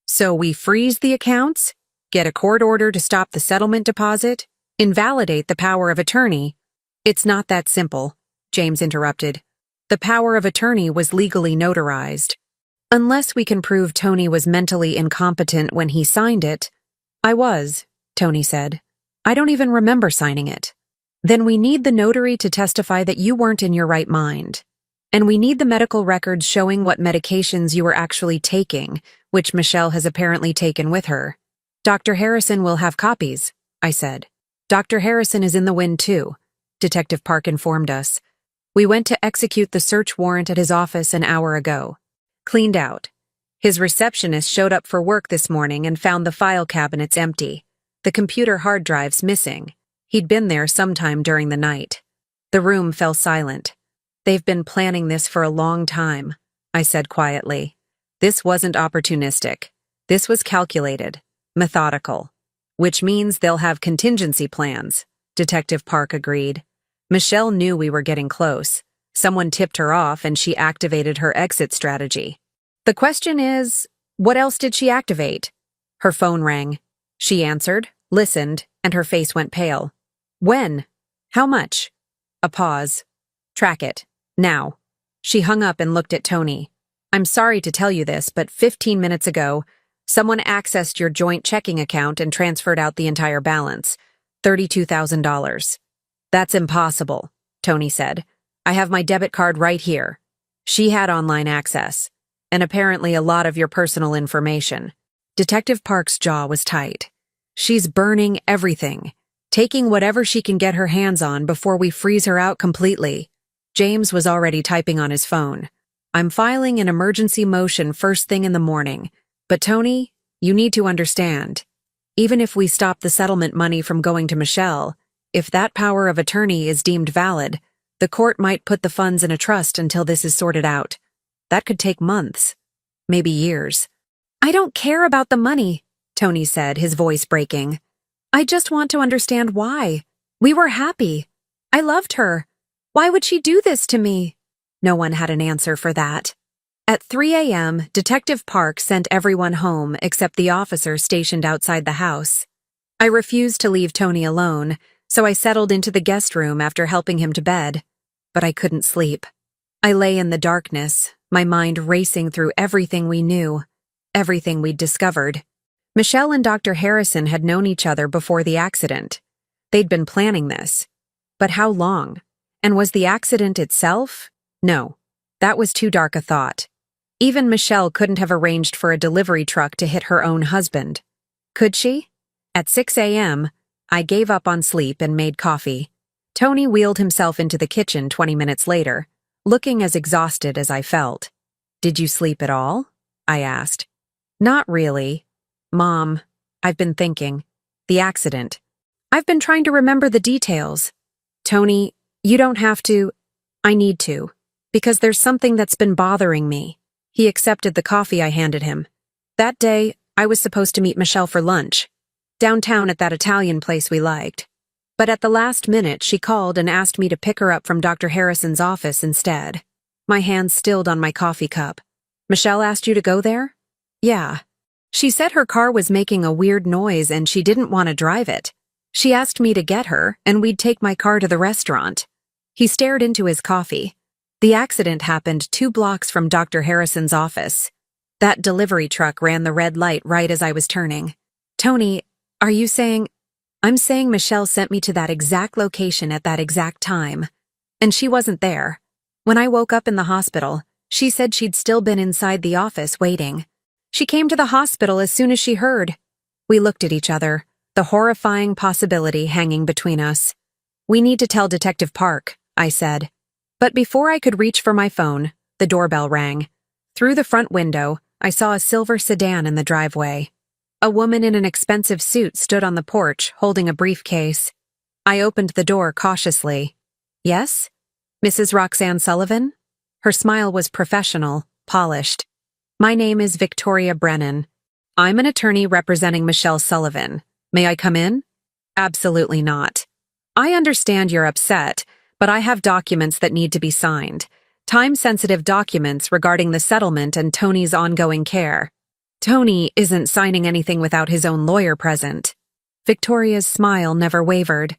So we freeze the accounts, get a court order to stop the settlement deposit, invalidate the power of attorney. It's not that simple, James interrupted. The power of attorney was legally notarized. Unless we can prove Tony was mentally incompetent when he signed it. I was, Tony said. I don't even remember signing it. Then we need the notary to testify that you weren't in your right mind. And we need the medical records showing what medications you were actually taking, which Michelle has apparently taken with her. Dr. Harrison will have copies, I said. Dr. Harrison is in the wind too, Detective Park informed us. We went to execute the search warrant at his office an hour ago. Cleaned out. His receptionist showed up for work this morning and found the file cabinets empty. The computer hard drives missing. He'd been there sometime during the night. The room fell silent. They've been planning this for a long time, I said quietly. This wasn't opportunistic. This was calculated, methodical. Which means they'll have contingency plans, Detective Park agreed. Michelle knew we were getting close. Someone tipped her off and she activated her exit strategy. The question is, what else did she activate? Her phone rang. She answered, listened, and her face went pale. When? How much? A pause. Track it. Now. She hung up and looked at Tony. I'm sorry to tell you this, but 15 minutes ago, someone accessed your joint checking account and transferred out the entire balance, $32,000. That's impossible, Tony said. I have my debit card right here. She had online access, and apparently a lot of your personal information. Detective Park's jaw was tight. She's burning everything, taking whatever she can get her hands on before we freeze her out completely. James was already typing on his phone. I'm filing an emergency motion first thing in the morning. But Tony, you need to understand. Even if we stop the settlement money from going to Michelle, if that power of attorney is deemed valid, the court might put the funds in a trust until this is sorted out. That could take months, maybe years. I don't care about the money, Tony said, his voice breaking. I just want to understand why. We were happy. I loved her. Why would she do this to me? No one had an answer for that. At 3 a.m., Detective Park sent everyone home except the officer stationed outside the house. I refused to leave Tony alone, so I settled into the guest room after helping him to bed. But I couldn't sleep. I lay in the darkness, my mind racing through everything we knew, everything we'd discovered. Michelle and Dr. Harrison had known each other before the accident. They'd been planning this. But how long? And was the accident itself? No, that was too dark a thought. Even Michelle couldn't have arranged for a delivery truck to hit her own husband. Could she? At 6 a.m., I gave up on sleep and made coffee. Tony wheeled himself into the kitchen 20 minutes later, looking as exhausted as I felt. Did you sleep at all? I asked. Not really. Mom, I've been thinking. The accident. I've been trying to remember the details. Tony, you don't have to. I need to. Because there's something that's been bothering me. He accepted the coffee I handed him. That day, I was supposed to meet Michelle for lunch. Downtown at that Italian place we liked. But at the last minute, she called and asked me to pick her up from Dr. Harrison's office instead. My hand stilled on my coffee cup. Michelle asked you to go there? Yeah. She said her car was making a weird noise and she didn't want to drive it. She asked me to get her and we'd take my car to the restaurant. He stared into his coffee. The accident happened 2 blocks from Dr. Harrison's office. That delivery truck ran the red light right as I was turning. Tony, are you saying... I'm saying Michelle sent me to that exact location at that exact time. And she wasn't there. When I woke up in the hospital, she said she'd still been inside the office waiting. She came to the hospital as soon as she heard. We looked at each other, the horrifying possibility hanging between us. We need to tell Detective Park, I said. But before I could reach for my phone, the doorbell rang. Through the front window, I saw a silver sedan in the driveway. A woman in an expensive suit stood on the porch, holding a briefcase. I opened the door cautiously. Yes? Mrs. Roxanne Sullivan? Her smile was professional, polished. My name is Victoria Brennan. I'm an attorney representing Michelle Sullivan. May I come in? Absolutely not. I understand you're upset, but I have documents that need to be signed. Time-sensitive documents regarding the settlement and Tony's ongoing care. Tony isn't signing anything without his own lawyer present. Victoria's smile never wavered.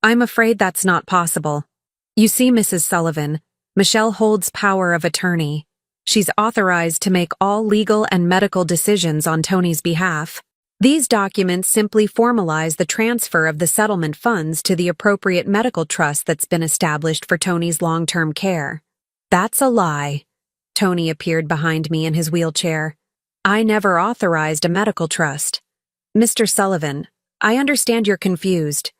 I'm afraid that's not possible. You see, Mrs. Sullivan, Michelle holds power of attorney. She's authorized to make all legal and medical decisions on Tony's behalf. These documents simply formalize the transfer of the settlement funds to the appropriate medical trust that's been established for Tony's long-term care. That's a lie. Tony appeared behind me in his wheelchair. I never authorized a medical trust. Mr. Sullivan, I understand you're confused.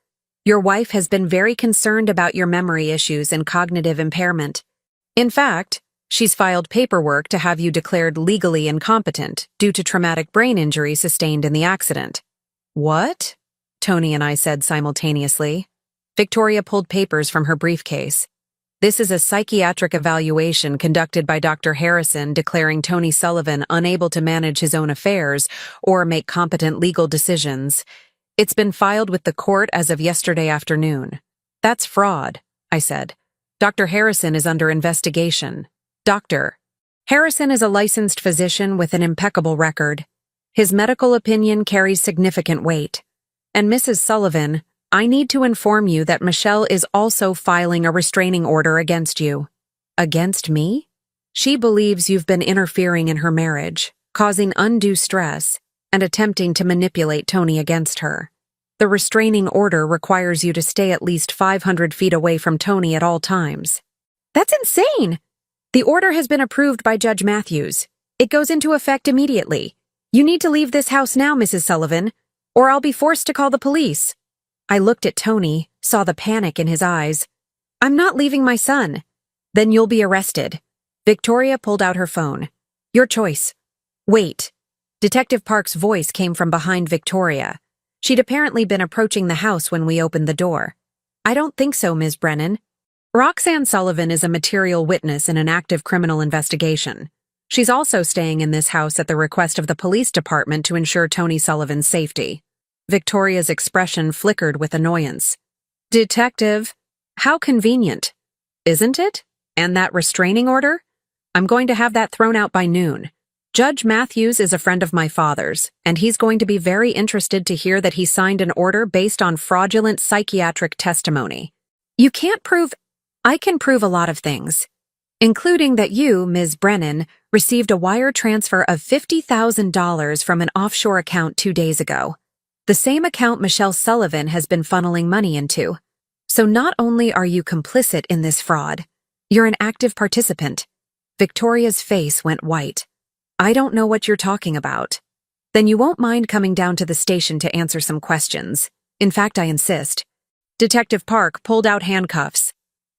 Your wife has been very concerned about your memory issues and cognitive impairment. In fact, she's filed paperwork to have you declared legally incompetent due to traumatic brain injury sustained in the accident. What? Tony and I said simultaneously. Victoria pulled papers from her briefcase. This is a psychiatric evaluation conducted by Dr. Harrison declaring Tony Sullivan unable to manage his own affairs or make competent legal decisions. It's been filed with the court as of yesterday afternoon. That's fraud, I said. Dr. Harrison is under investigation. Dr. Harrison is a licensed physician with an impeccable record. His medical opinion carries significant weight. And Mrs. Sullivan, I need to inform you that Michelle is also filing a restraining order against you. Against me? She believes you've been interfering in her marriage, causing undue stress, and attempting to manipulate Tony against her. The restraining order requires you to stay at least 500 feet away from Tony at all times. That's insane! The order has been approved by Judge Matthews. It goes into effect immediately. You need to leave this house now, Mrs. Sullivan, or I'll be forced to call the police. I looked at Tony, saw the panic in his eyes. I'm not leaving my son. Then you'll be arrested. Victoria pulled out her phone. Your choice. Wait. Detective Park's voice came from behind Victoria. She'd apparently been approaching the house when we opened the door. I don't think so, Ms. Brennan. Roxanne Sullivan is a material witness in an active criminal investigation. She's also staying in this house at the request of the police department to ensure Tony Sullivan's safety. Victoria's expression flickered with annoyance. Detective, how convenient. Isn't it? And that restraining order? I'm going to have that thrown out by noon. Judge Matthews is a friend of my father's, and he's going to be very interested to hear that he signed an order based on fraudulent psychiatric testimony. You can't prove... I can prove a lot of things, including that you, Ms. Brennan, received a wire transfer of $50,000 from an offshore account 2 days ago. The same account Michelle Sullivan has been funneling money into. So not only are you complicit in this fraud, you're an active participant. Victoria's face went white. I don't know what you're talking about. Then you won't mind coming down to the station to answer some questions. In fact, I insist. Detective Park pulled out handcuffs.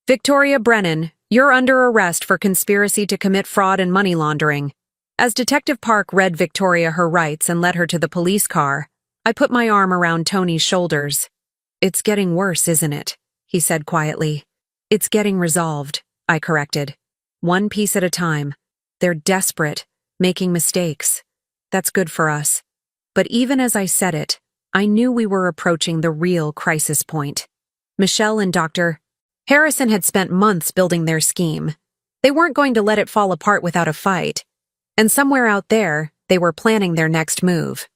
Victoria Brennan, you're under arrest for conspiracy to commit fraud and money laundering. As Detective Park read Victoria her rights and led her to the police car, I put my arm around Tony's shoulders. It's getting worse, isn't it? He said quietly. It's getting resolved, I corrected. One piece at a time. They're desperate, making mistakes. That's good for us. But even as I said it, I knew we were approaching the real crisis point. Michelle and Dr. Harrison had spent months building their scheme. They weren't going to let it fall apart without a fight. And somewhere out there, they were planning their next move.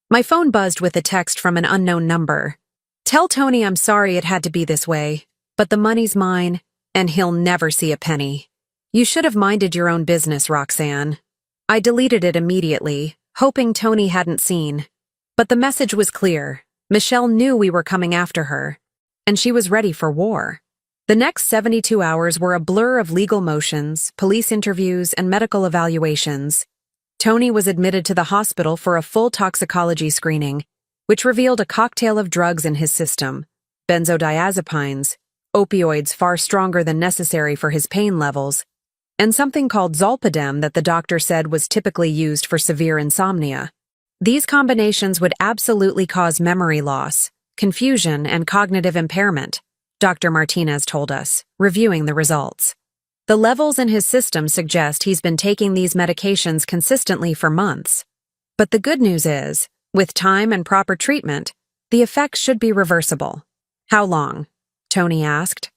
My phone buzzed with a text from an unknown number. Tell Tony I'm sorry it had to be this way, but the money's mine, and he'll never see a penny. You should have minded your own business, Roxanne. I deleted it immediately, hoping Tony hadn't seen. But the message was clear. Michelle knew we were coming after her, and she was ready for war. The next 72 hours were a blur of legal motions, police interviews, and medical evaluations. Tony was admitted to the hospital for a full toxicology screening, which revealed a cocktail of drugs in his system: benzodiazepines, opioids far stronger than necessary for his pain levels, and something called zolpidem that the doctor said was typically used for severe insomnia. These combinations would absolutely cause memory loss, confusion, and cognitive impairment, Dr. Martinez told us, reviewing the results. The levels in his system suggest he's been taking these medications consistently for months. But the good news is, with time and proper treatment, the effects should be reversible. How long? Tony asked.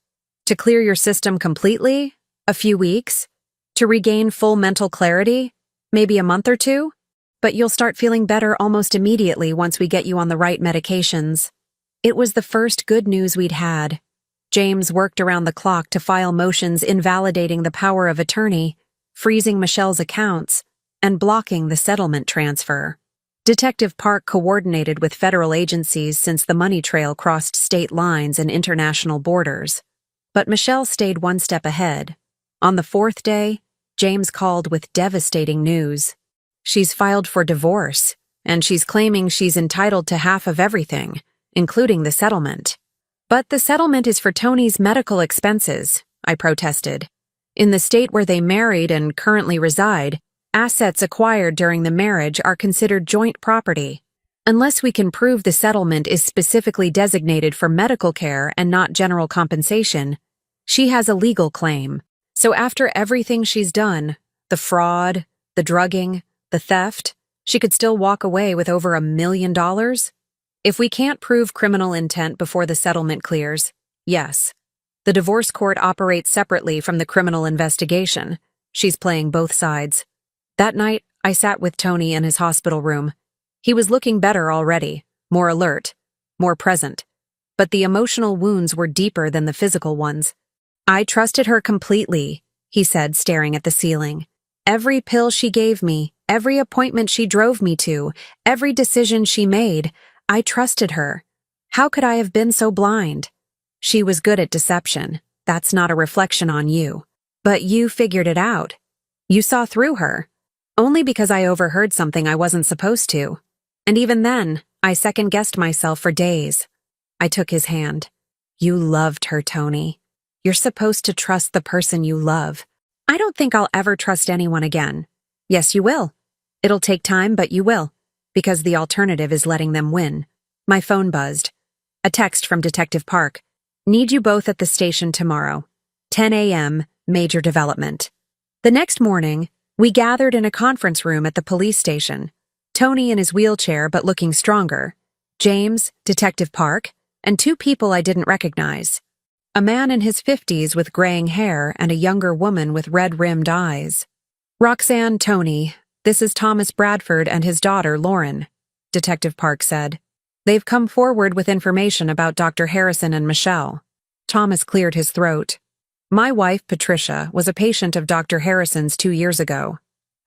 To clear your system completely? A few weeks? To regain full mental clarity? Maybe a month or two? But you'll start feeling better almost immediately once we get you on the right medications. It was the first good news we'd had. James worked around the clock to file motions invalidating the power of attorney, freezing Michelle's accounts, and blocking the settlement transfer. Detective Park coordinated with federal agencies since the money trail crossed state lines and international borders. But Michelle stayed one step ahead. On the fourth day, James called with devastating news. She's filed for divorce, and she's claiming she's entitled to half of everything, including the settlement. But the settlement is for Tony's medical expenses, I protested. In the state where they married and currently reside, assets acquired during the marriage are considered joint property. Unless we can prove the settlement is specifically designated for medical care and not general compensation, she has a legal claim. So after everything she's done, the fraud, the drugging, the theft, she could still walk away with over $1 million? If we can't prove criminal intent before the settlement clears, yes. The divorce court operates separately from the criminal investigation. She's playing both sides. That night, I sat with Tony in his hospital room. He was looking better already, more alert, more present. But the emotional wounds were deeper than the physical ones. I trusted her completely, he said, staring at the ceiling. Every pill she gave me, every appointment she drove me to, every decision she made, I trusted her. How could I have been so blind? She was good at deception. That's not a reflection on you. But you figured it out. You saw through her. Only because I overheard something I wasn't supposed to. And even then, I second-guessed myself for days. I took his hand. You loved her, Tony. You're supposed to trust the person you love. I don't think I'll ever trust anyone again. Yes, you will. It'll take time, but you will. Because the alternative is letting them win. My phone buzzed. A text from Detective Park. Need you both at the station tomorrow. 10 a.m., major development. The next morning, we gathered in a conference room at the police station. Tony in his wheelchair but looking stronger. James, Detective Park, and two people I didn't recognize. A man in his 50s with graying hair and a younger woman with red-rimmed eyes. Roxanne, Tony, this is Thomas Bradford and his daughter, Lauren, Detective Park said. They've come forward with information about Dr. Harrison and Michelle. Thomas cleared his throat. My wife, Patricia, was a patient of Dr. Harrison's 2 years ago.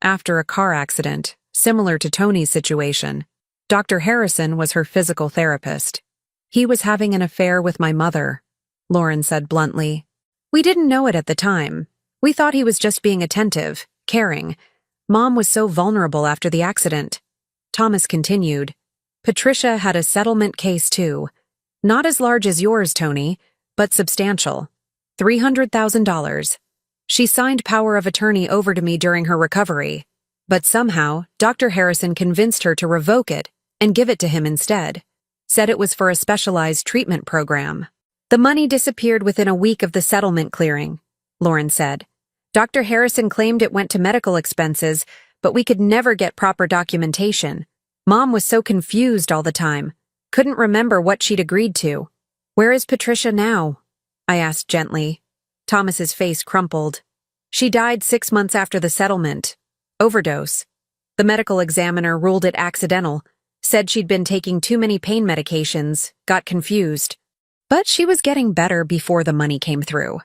After a car accident, similar to Tony's situation, Dr. Harrison was her physical therapist. He was having an affair with my mother, Lauren said bluntly. We didn't know it at the time. We thought he was just being attentive, caring. Mom was so vulnerable after the accident. Thomas continued. Patricia had a settlement case too. Not as large as yours, Tony, but substantial. $300,000. She signed power of attorney over to me during her recovery. But somehow, Dr. Harrison convinced her to revoke it and give it to him instead. Said it was for a specialized treatment program. The money disappeared within a week of the settlement clearing, Lauren said. Dr. Harrison claimed it went to medical expenses, but we could never get proper documentation. Mom was so confused all the time. Couldn't remember what she'd agreed to. Where is Patricia now? I asked gently. Thomas's face crumpled. She died 6 months after the settlement. Overdose. The medical examiner ruled it accidental, said she'd been taking too many pain medications, got confused. But she was getting better before the money came through.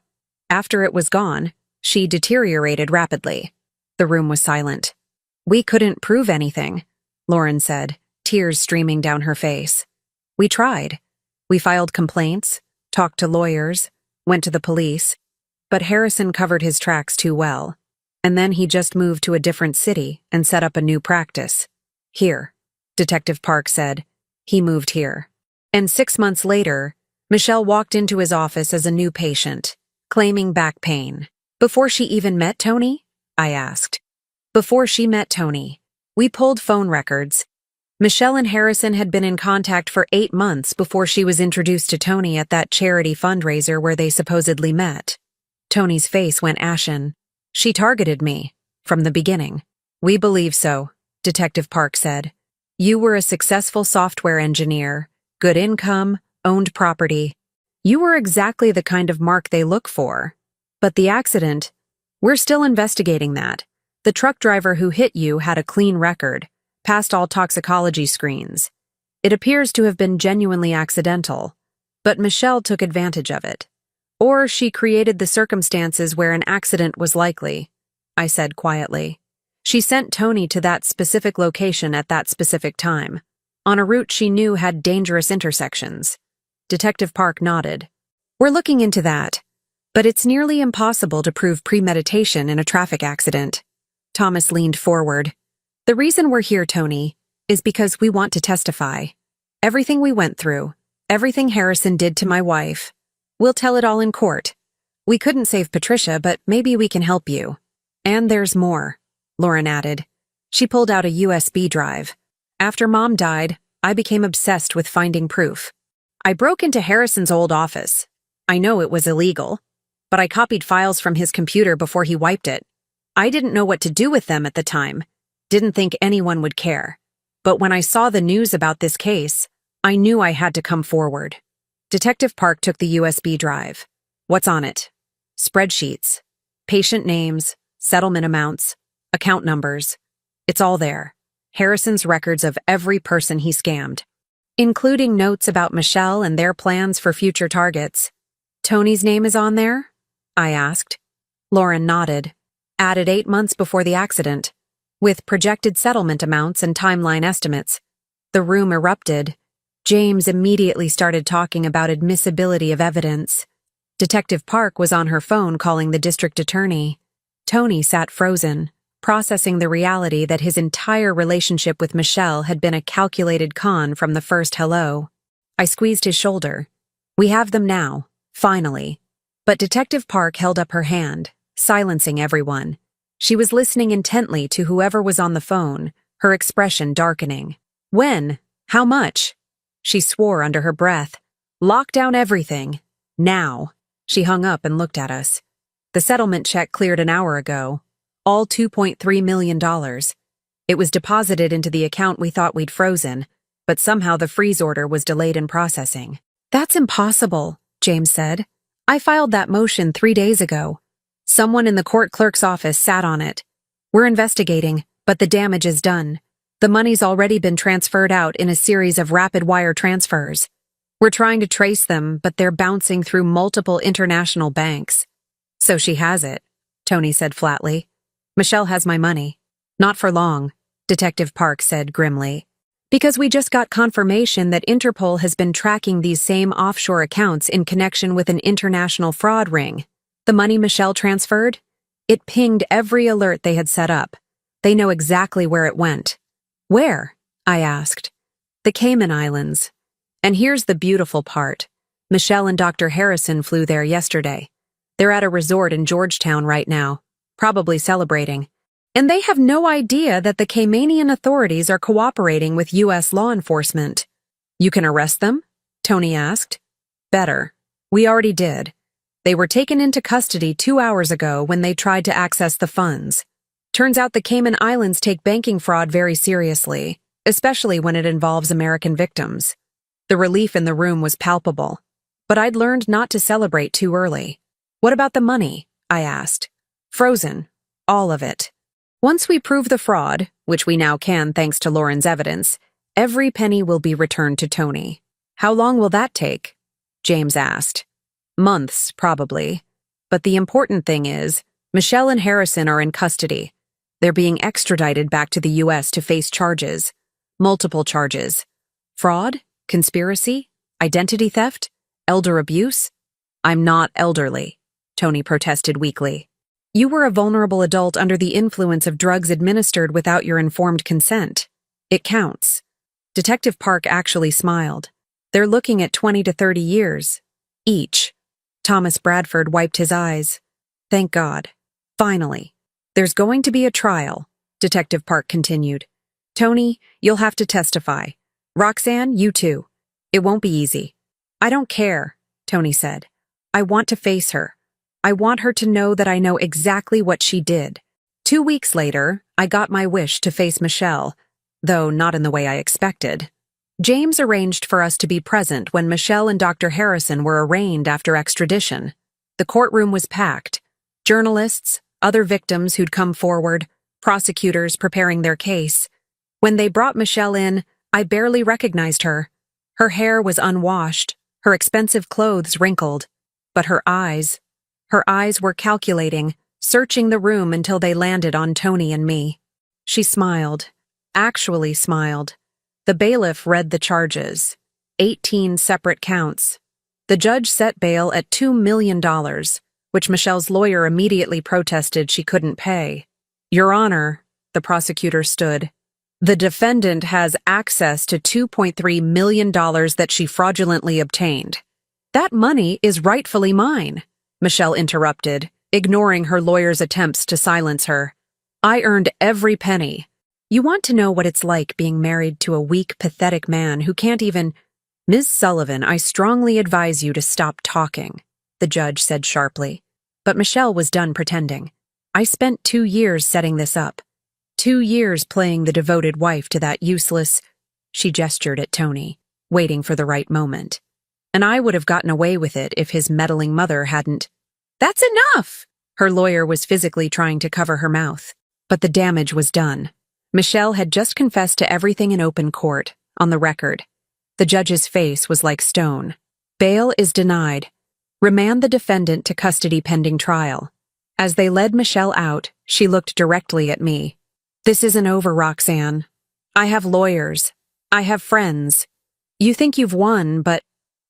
After it was gone, she deteriorated rapidly. The room was silent. We couldn't prove anything, Lauren said, tears streaming down her face. We tried. We filed complaints, talked to lawyers, went to the police, but Harrison covered his tracks too well. And then he just moved to a different city and set up a new practice. Here, Detective Park said. He moved here. And 6 months later, Michelle walked into his office as a new patient, claiming back pain. Before she even met Tony? I asked. Before she met Tony. We pulled phone records. Michelle and Harrison had been in contact for 8 months before she was introduced to Tony at that charity fundraiser where they supposedly met. Tony's face went ashen. She targeted me. From the beginning. We believe so, Detective Park said. You were a successful software engineer, good income, owned property. You were exactly the kind of mark they look for. But the accident, we're still investigating that. The truck driver who hit you had a clean record, passed all toxicology screens. It appears to have been genuinely accidental, but Michelle took advantage of it. Or she created the circumstances where an accident was likely, I said quietly. She sent Tony to that specific location at that specific time, on a route she knew had dangerous intersections. Detective Park nodded. We're looking into that, but it's nearly impossible to prove premeditation in a traffic accident. Thomas leaned forward. The reason we're here, Tony, is because we want to testify. Everything we went through, everything Harrison did to my wife. We'll tell it all in court. We couldn't save Patricia, but maybe we can help you. And there's more, Lauren added. She pulled out a USB drive. After Mom died, I became obsessed with finding proof. I broke into Harrison's old office. I know it was illegal, but I copied files from his computer before he wiped it. I didn't know what to do with them at the time. Didn't think anyone would care. But when I saw the news about this case, I knew I had to come forward. Detective Park took the USB drive. What's on it? Spreadsheets. Patient names, settlement amounts, account numbers. It's all there. Harrison's records of every person he scammed, including notes about Michelle and their plans for future targets. Tony's name is on there? I asked. Lauren nodded. Added 8 months before the accident, with projected settlement amounts and timeline estimates. The room erupted. James immediately started talking about admissibility of evidence. Detective Park was on her phone calling the district attorney. Tony sat frozen, processing the reality that his entire relationship with Michelle had been a calculated con from the first hello. I squeezed his shoulder. We have them now, finally. But Detective Park held up her hand, silencing everyone. She was listening intently to whoever was on the phone, her expression darkening. When? How much? She swore under her breath. Lock down everything. Now. She hung up and looked at us. The settlement check cleared an hour ago. All $2.3 million. It was deposited into the account we thought we'd frozen, but somehow the freeze order was delayed in processing. That's impossible, James said. I filed that motion 3 days ago. Someone in the court clerk's office sat on it. We're investigating, but the damage is done. The money's already been transferred out in a series of rapid wire transfers. We're trying to trace them, but they're bouncing through multiple international banks. So she has it, Tony said flatly. Michelle has my money. Not for long, Detective Park said grimly. Because we just got confirmation that Interpol has been tracking these same offshore accounts in connection with an international fraud ring. The money Michelle transferred? It pinged every alert they had set up. They know exactly where it went. Where? I asked. The Cayman Islands. And here's the beautiful part. Michelle and Dr. Harrison flew there yesterday. They're at a resort in Georgetown right now, probably celebrating. And they have no idea that the Caymanian authorities are cooperating with U.S. law enforcement. You can arrest them? Tony asked. Better. We already did. They were taken into custody 2 hours ago when they tried to access the funds. Turns out the Cayman Islands take banking fraud very seriously, especially when it involves American victims. The relief in the room was palpable. But I'd learned not to celebrate too early. What about the money? I asked. Frozen. All of it. Once we prove the fraud, which we now can thanks to Lauren's evidence, every penny will be returned to Tony. How long will that take? James asked. Months, probably. But the important thing is, Michelle and Harrison are in custody. They're being extradited back to the U.S. to face charges. Multiple charges. Fraud? Conspiracy? Identity theft? Elder abuse? I'm not elderly, Tony protested weakly. You were a vulnerable adult under the influence of drugs administered without your informed consent. It counts. Detective Park actually smiled. They're looking at 20 to 30 years, Each. Thomas Bradford wiped his eyes. Thank God. Finally. There's going to be a trial, Detective Park continued. Tony, you'll have to testify. Roxanne, you too. It won't be easy. I don't care, Tony said. I want to face her. I want her to know that I know exactly what she did. 2 weeks later, I got my wish to face Michelle, though not in the way I expected. James arranged for us to be present when Michelle and Dr. Harrison were arraigned after extradition. The courtroom was packed. Journalists, other victims who'd come forward, prosecutors preparing their case. When they brought Michelle in, I barely recognized her. Her hair was unwashed, her expensive clothes wrinkled. But her eyes were calculating, searching the room until they landed on Tony and me. She smiled, actually smiled. The bailiff read the charges, 18 separate counts. The judge set bail at $2 million, which Michelle's lawyer immediately protested she couldn't pay. Your Honor, the prosecutor stood. The defendant has access to $2.3 million that she fraudulently obtained. That money is rightfully mine, Michelle interrupted, ignoring her lawyer's attempts to silence her. I earned every penny. You want to know what it's like being married to a weak, pathetic man who can't even— Ms. Sullivan, I strongly advise you to stop talking, the judge said sharply. But Michelle was done pretending. I spent 2 years setting this up. 2 years playing the devoted wife to that useless— She gestured at Tony, waiting for the right moment. And I would have gotten away with it if his meddling mother hadn't— That's enough! Her lawyer was physically trying to cover her mouth. But the damage was done. Michelle had just confessed to everything in open court, on the record. The judge's face was like stone. Bail is denied. Remand the defendant to custody pending trial. As they led Michelle out, she looked directly at me. This isn't over, Roxanne. I have lawyers. I have friends. You think you've won, but—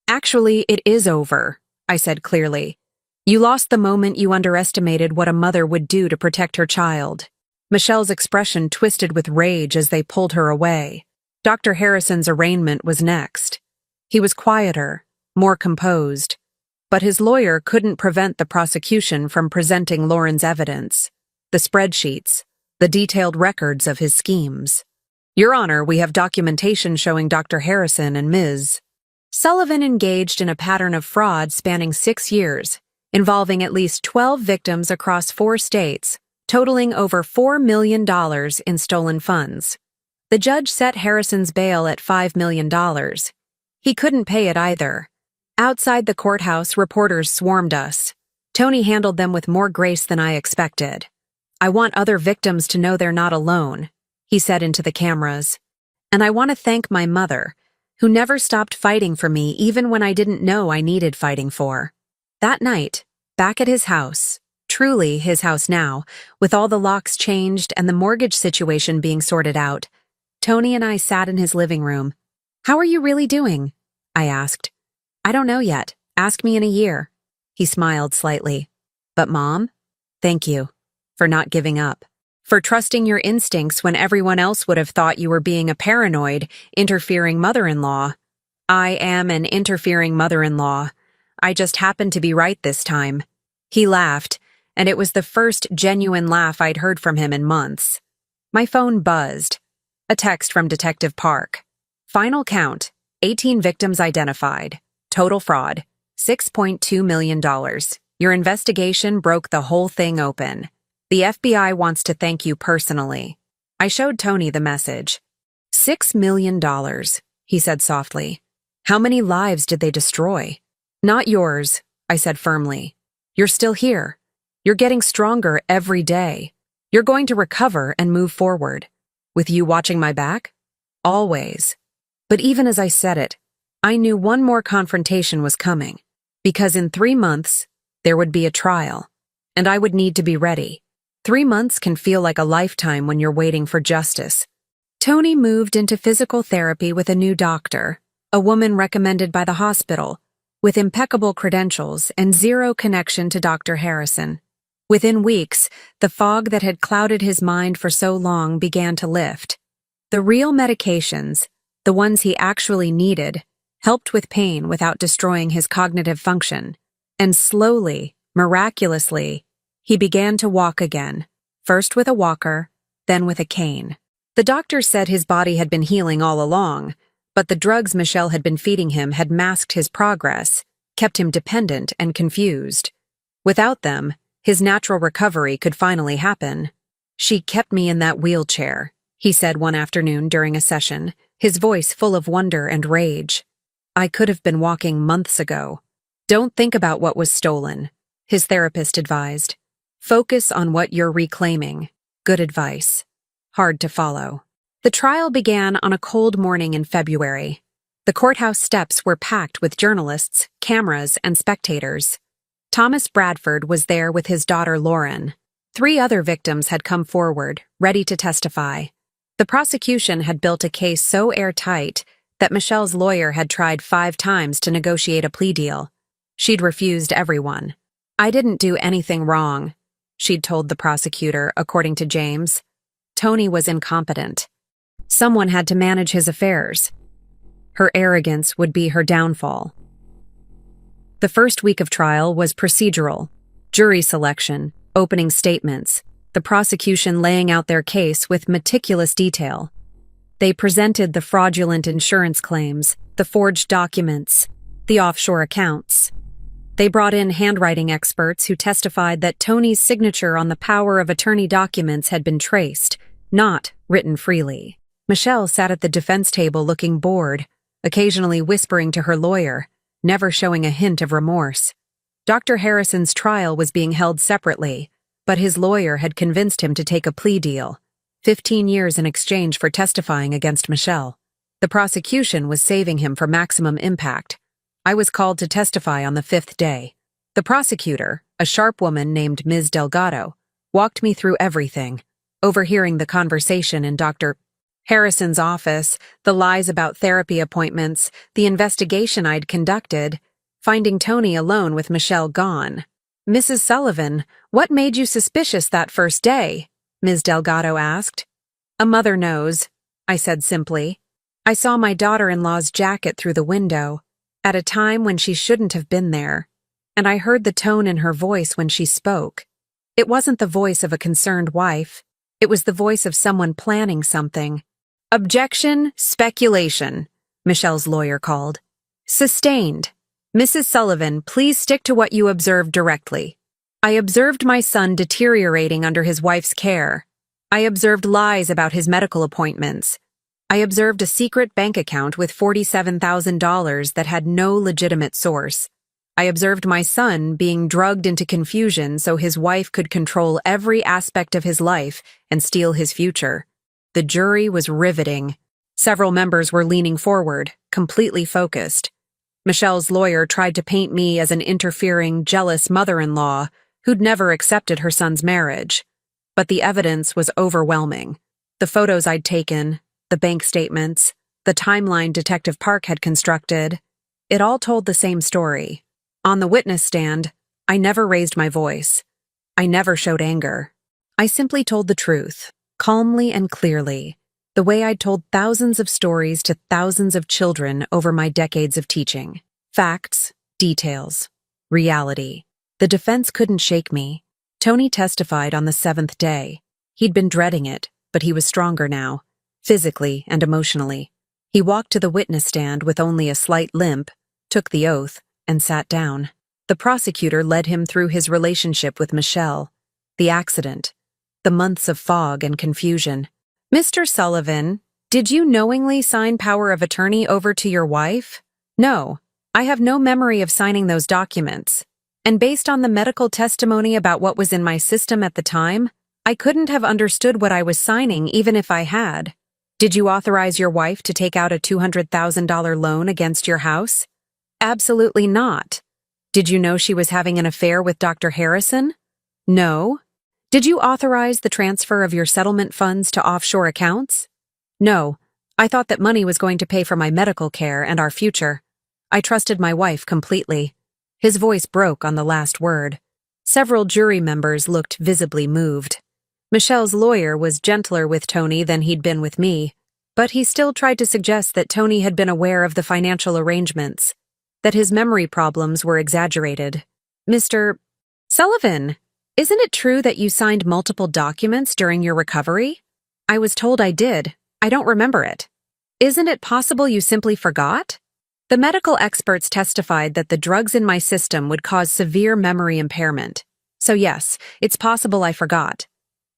Actually, it is over, I said clearly. You lost the moment you underestimated what a mother would do to protect her child. Michelle's expression twisted with rage as they pulled her away. Dr. Harrison's arraignment was next. He was quieter, more composed. But his lawyer couldn't prevent the prosecution from presenting Lauren's evidence, the spreadsheets, the detailed records of his schemes. Your Honor, we have documentation showing Dr. Harrison and Ms. Sullivan engaged in a pattern of fraud spanning 6 years, involving at least 12 victims across 4 states, totaling over $4 million in stolen funds. The judge set Harrison's bail at $5 million. He couldn't pay it either. Outside the courthouse, reporters swarmed us. Tony handled them with more grace than I expected. I want other victims to know they're not alone, he said into the cameras. And I want to thank my mother, who never stopped fighting for me even when I didn't know I needed fighting for. That night, back at his house, truly his house now, with all the locks changed and the mortgage situation being sorted out, Tony and I sat in his living room. How are you really doing? I asked. I don't know yet. Ask me in a year. He smiled slightly. But Mom, thank you for not giving up, for trusting your instincts when everyone else would have thought you were being a paranoid, interfering mother-in-law. I am an interfering mother-in-law. I just happened to be right this time. He laughed, and it was the first genuine laugh I'd heard from him in months. My phone buzzed. A text from Detective Park. Final count, 18 victims identified. Total fraud, $6.2 million. Your investigation broke the whole thing open. The FBI wants to thank you personally. I showed Tony the message. $6 million, he said softly. How many lives did they destroy? Not yours, I said firmly. You're still here. You're getting stronger every day. You're going to recover and move forward. With you watching my back? Always. But even as I said it, I knew one more confrontation was coming, because in 3 months, there would be a trial, and I would need to be ready. 3 months can feel like a lifetime when you're waiting for justice. Tony moved into physical therapy with a new doctor, a woman recommended by the hospital, with impeccable credentials and zero connection to Dr. Harrison. Within weeks, the fog that had clouded his mind for so long began to lift. The real medications, the ones he actually needed, helped with pain without destroying his cognitive function, and slowly, miraculously, he began to walk again, first with a walker, then with a cane. The doctors said his body had been healing all along, but the drugs Michelle had been feeding him had masked his progress, kept him dependent and confused. Without them, his natural recovery could finally happen. "She kept me in that wheelchair," he said one afternoon during a session, his voice full of wonder and rage. "I could have been walking months ago." "Don't think about what was stolen," his therapist advised. "Focus on what you're reclaiming." Good advice. Hard to follow. The trial began on a cold morning in February. The courthouse steps were packed with journalists, cameras, and spectators. Thomas Bradford was there with his daughter Lauren. 3 other victims had come forward, ready to testify. The prosecution had built a case so airtight that Michelle's lawyer had tried 5 times to negotiate a plea deal. She'd refused everyone. "I didn't do anything wrong," she'd told the prosecutor, according to James. Tony was incompetent. Someone had to manage his affairs. Her arrogance would be her downfall. The first week of trial was procedural. Jury selection, opening statements, the prosecution laying out their case with meticulous detail. They presented the fraudulent insurance claims, the forged documents, the offshore accounts. They brought in handwriting experts who testified that Tony's signature on the power of attorney documents had been traced, not written freely. Michelle sat at the defense table looking bored, occasionally whispering to her lawyer, never showing a hint of remorse. Dr. Harrison's trial was being held separately, but his lawyer had convinced him to take a plea deal, 15 years in exchange for testifying against Michelle. The prosecution was saving him for maximum impact. I was called to testify on the 5th day. The prosecutor, a sharp woman named Ms. Delgado, walked me through everything, overhearing the conversation in Dr. Harrison's office, the lies about therapy appointments, the investigation I'd conducted, finding Tony alone with Michelle gone. "Mrs. Sullivan, what made you suspicious that first day?" Ms. Delgado asked. "A mother knows," I said simply. "I saw my daughter-in-law's jacket through the window, at a time when she shouldn't have been there, and I heard the tone in her voice when she spoke. It wasn't the voice of a concerned wife. It was the voice of someone planning something." "Objection, speculation," Michelle's lawyer called. "Sustained. Mrs. Sullivan, please stick to what you observed directly." "I observed my son deteriorating under his wife's care. I observed lies about his medical appointments. I observed a secret bank account with $47,000 that had no legitimate source. I observed my son being drugged into confusion so his wife could control every aspect of his life and steal his future." The jury was riveting. Several members were leaning forward, completely focused. Michelle's lawyer tried to paint me as an interfering, jealous mother-in-law who'd never accepted her son's marriage. But the evidence was overwhelming. The photos I'd taken, the bank statements, the timeline Detective Park had constructed, it all told the same story. On the witness stand, I never raised my voice. I never showed anger. I simply told the truth, calmly and clearly, the way I'd told thousands of stories to thousands of children over my decades of teaching. Facts, details, reality. The defense couldn't shake me. Tony testified on the 7th day. He'd been dreading it, but he was stronger now, physically and emotionally. He walked to the witness stand with only a slight limp, took the oath, and sat down. The prosecutor led him through his relationship with Michelle, the accident, the months of fog and confusion. "Mr. Sullivan, did you knowingly sign power of attorney over to your wife?" "No, I have no memory of signing those documents. And based on the medical testimony about what was in my system at the time, I couldn't have understood what I was signing even if I had." "Did you authorize your wife to take out a $200,000 loan against your house?" "Absolutely not." "Did you know she was having an affair with Dr. Harrison?" "No." "Did you authorize the transfer of your settlement funds to offshore accounts?" "No. I thought that money was going to pay for my medical care and our future. I trusted my wife completely." His voice broke on the last word. Several jury members looked visibly moved. Michelle's lawyer was gentler with Tony than he'd been with me. But he still tried to suggest that Tony had been aware of the financial arrangements, that his memory problems were exaggerated. Mr. Sullivan, isn't it true that you signed multiple documents during your recovery? I was told I did. I don't remember it. Isn't it possible you simply forgot? The medical experts testified that the drugs in my system would cause severe memory impairment. So yes, it's possible I forgot.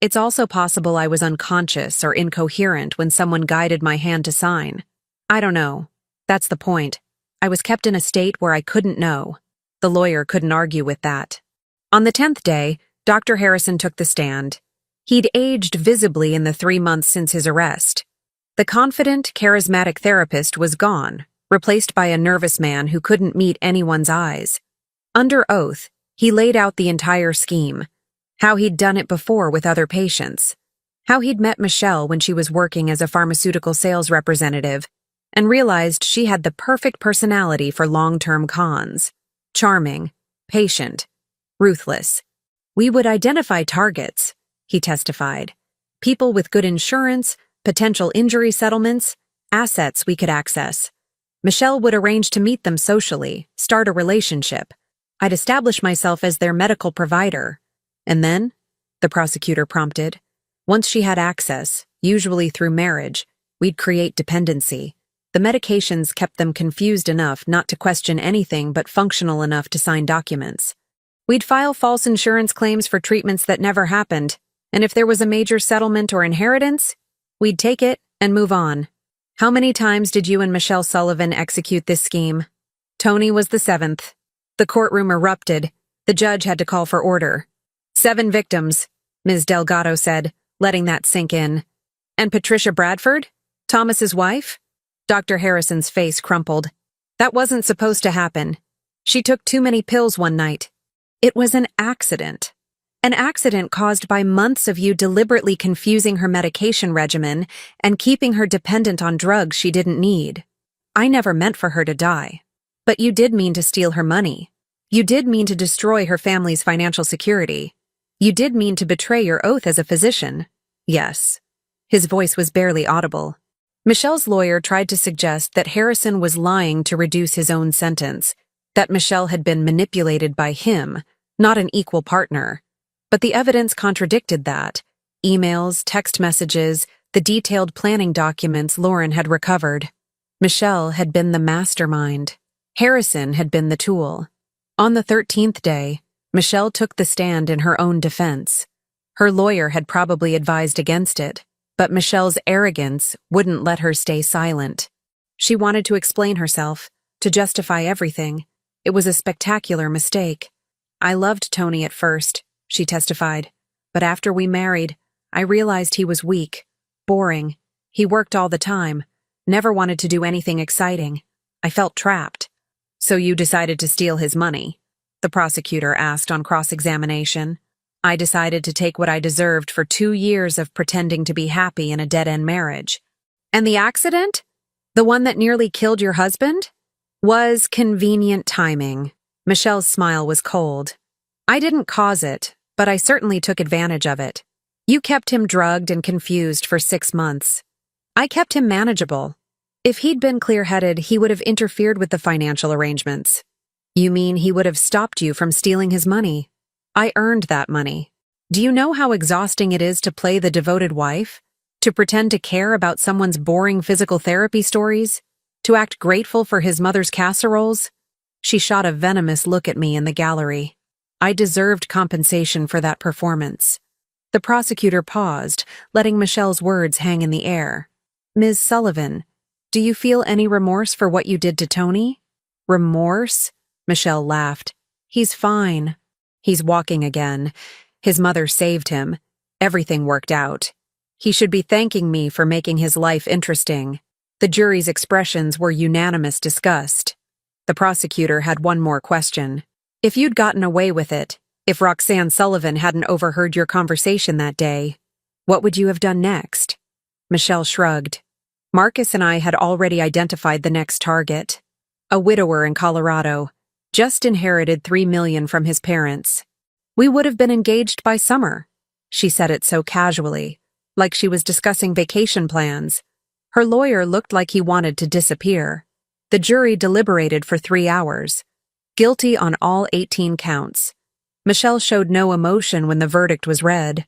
It's also possible I was unconscious or incoherent when someone guided my hand to sign. I don't know. That's the point. I was kept in a state where I couldn't know. The lawyer couldn't argue with that. On the 10th day, Dr. Harrison took the stand. He'd aged visibly in the 3 months since his arrest. The confident, charismatic therapist was gone, replaced by a nervous man who couldn't meet anyone's eyes. Under oath, he laid out the entire scheme. How he'd done it before with other patients. How he'd met Michelle when she was working as a pharmaceutical sales representative and realized she had the perfect personality for long-term cons. Charming, patient, ruthless. We would identify targets, he testified. People with good insurance, potential injury settlements, assets we could access. Michelle would arrange to meet them socially, start a relationship. I'd establish myself as their medical provider. And then, the prosecutor prompted, once she had access, usually through marriage, we'd create dependency. The medications kept them confused enough not to question anything but functional enough to sign documents. We'd file false insurance claims for treatments that never happened, and if there was a major settlement or inheritance, we'd take it and move on. How many times did you and Michelle Sullivan execute this scheme? Tony was the 7th. The courtroom erupted. The judge had to call for order. 7 victims, Ms. Delgado said, letting that sink in. And Patricia Bradford? Thomas's wife? Dr. Harrison's face crumpled. That wasn't supposed to happen. She took too many pills one night. It was an accident. An accident caused by months of you deliberately confusing her medication regimen and keeping her dependent on drugs she didn't need. I never meant for her to die. But you did mean to steal her money. You did mean to destroy her family's financial security. You did mean to betray your oath as a physician. Yes. His voice was barely audible. Michelle's lawyer tried to suggest that Harrison was lying to reduce his own sentence, that Michelle had been manipulated by him, not an equal partner. But the evidence contradicted that. Emails, text messages, the detailed planning documents Lauren had recovered. Michelle had been the mastermind. Harrison had been the tool. On the 13th day, Michelle took the stand in her own defense. Her lawyer had probably advised against it, but Michelle's arrogance wouldn't let her stay silent. She wanted to explain herself, to justify everything. It was a spectacular mistake. I loved Tony at first, she testified, but after we married, I realized he was weak, boring. He worked all the time, never wanted to do anything exciting. I felt trapped. So you decided to steal his money? The prosecutor asked on cross-examination. I decided to take what I deserved for 2 years of pretending to be happy in a dead-end marriage. And the accident? The one that nearly killed your husband? Was convenient timing. Michelle's smile was cold. I didn't cause it, but I certainly took advantage of it. You kept him drugged and confused for 6 months. I kept him manageable. If he'd been clear-headed, he would have interfered with the financial arrangements. You mean he would have stopped you from stealing his money? I earned that money. Do you know how exhausting it is to play the devoted wife? To pretend to care about someone's boring physical therapy stories? To act grateful for his mother's casseroles? She shot a venomous look at me in the gallery. I deserved compensation for that performance. The prosecutor paused, letting Michelle's words hang in the air. Ms. Sullivan, do you feel any remorse for what you did to Tony? Remorse? Michelle laughed. He's fine. He's walking again. His mother saved him. Everything worked out. He should be thanking me for making his life interesting. The jury's expressions were unanimous disgust. The prosecutor had one more question. If you'd gotten away with it, if Roxanne Sullivan hadn't overheard your conversation that day, what would you have done next? Michelle shrugged. Marcus and I had already identified the next target. A widower in Colorado, just inherited $3 million from his parents. We would have been engaged by summer. She said it so casually, like she was discussing vacation plans. Her lawyer looked like he wanted to disappear. The jury deliberated for 3 hours. Guilty on all 18 counts. Michelle showed no emotion when the verdict was read.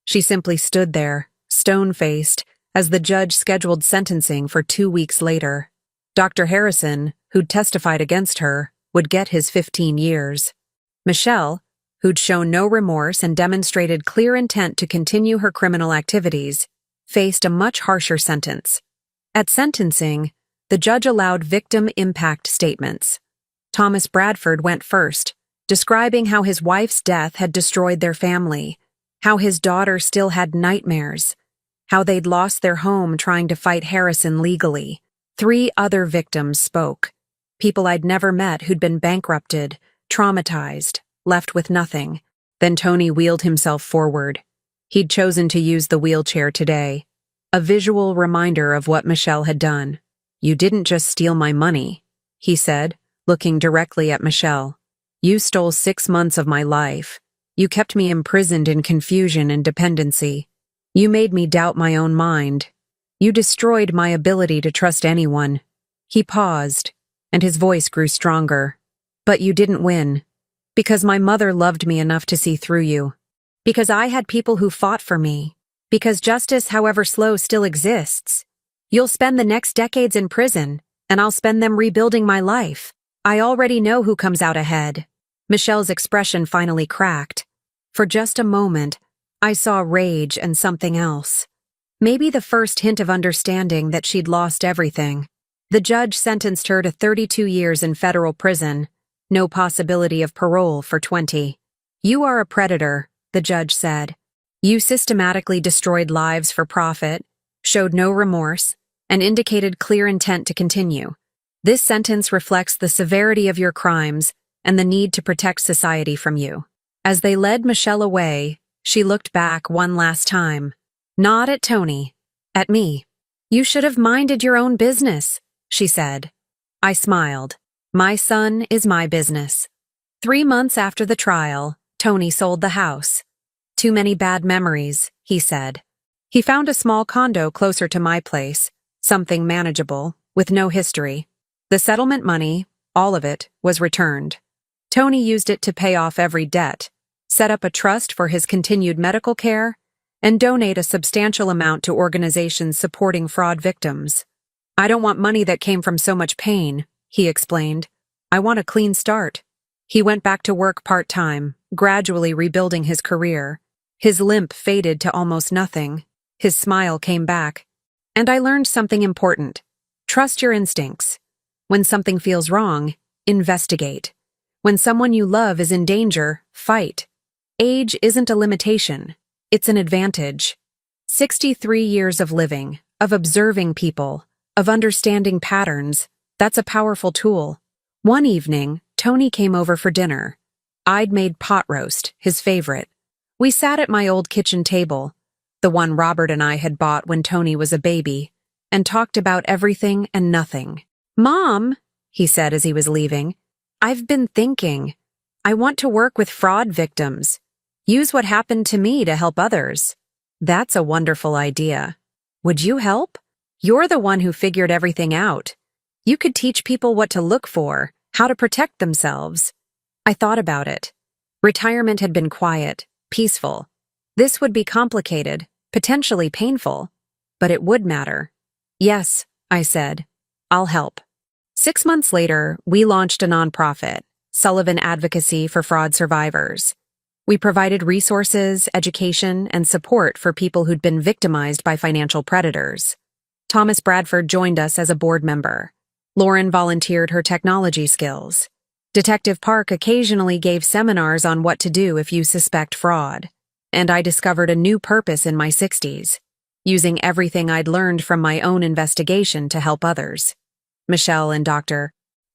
She simply stood there, stone-faced, as the judge scheduled sentencing for 2 weeks later. Dr. Harrison, who'd testified against her, would get his 15 years. Michelle, who'd shown no remorse and demonstrated clear intent to continue her criminal activities, faced a much harsher sentence. At sentencing, the judge allowed victim impact statements. Thomas Bradford went first, describing how his wife's death had destroyed their family, how his daughter still had nightmares, how they'd lost their home trying to fight Harrison legally. 3 other victims spoke, people I'd never met who'd been bankrupted, traumatized, left with nothing. Then Tony wheeled himself forward. He'd chosen to use the wheelchair today, a visual reminder of what Michelle had done. "You didn't just steal my money," he said, looking directly at Michelle. "You stole 6 months of my life. You kept me imprisoned in confusion and dependency. You made me doubt my own mind. You destroyed my ability to trust anyone." He paused, and his voice grew stronger. "But you didn't win. Because my mother loved me enough to see through you. Because I had people who fought for me. Because justice, however slow, still exists. You'll spend the next decades in prison, and I'll spend them rebuilding my life. I already know who comes out ahead." Michelle's expression finally cracked. For just a moment, I saw rage and something else. Maybe the first hint of understanding that she'd lost everything. The judge sentenced her to 32 years in federal prison, no possibility of parole for 20. "You are a predator," the judge said. "You systematically destroyed lives for profit, showed no remorse, and indicated clear intent to continue. This sentence reflects the severity of your crimes and the need to protect society from you." As they led Michelle away, she looked back one last time. Not at Tony, at me. "You should have minded your own business," she said. I smiled. My son is my business. 3 months after the trial, Tony sold the house. "Too many bad memories," he said. He found a small condo closer to my place, something manageable, with no history. The settlement money, all of it, was returned. Tony used it to pay off every debt, set up a trust for his continued medical care, and donate a substantial amount to organizations supporting fraud victims. "I don't want money that came from so much pain," he explained. "I want a clean start." He went back to work part-time, gradually rebuilding his career. His limp faded to almost nothing. His smile came back. And I learned something important. Trust your instincts. When something feels wrong, investigate. When someone you love is in danger, fight. Age isn't a limitation. It's an advantage. 63 years of living, of observing people, of understanding patterns, that's a powerful tool. One evening, Tony came over for dinner. I'd made pot roast, his favorite. We sat at my old kitchen table, the one Robert and I had bought when Tony was a baby, and talked about everything and nothing. "Mom," he said as he was leaving, "I've been thinking. I want to work with fraud victims. Use what happened to me to help others." "That's a wonderful idea. Would you help? You're the one who figured everything out. You could teach people what to look for, how to protect themselves." I thought about it. Retirement had been quiet, peaceful. This would be complicated, potentially painful, but it would matter. "Yes," I said. "I'll help." 6 months later, we launched a nonprofit, Sullivan Advocacy for Fraud Survivors. We provided resources, education, and support for people who'd been victimized by financial predators. Thomas Bradford joined us as a board member. Lauren volunteered her technology skills. Detective Park occasionally gave seminars on what to do if you suspect fraud. And I discovered a new purpose in my 60s, using everything I'd learned from my own investigation to help others. Michelle and Dr.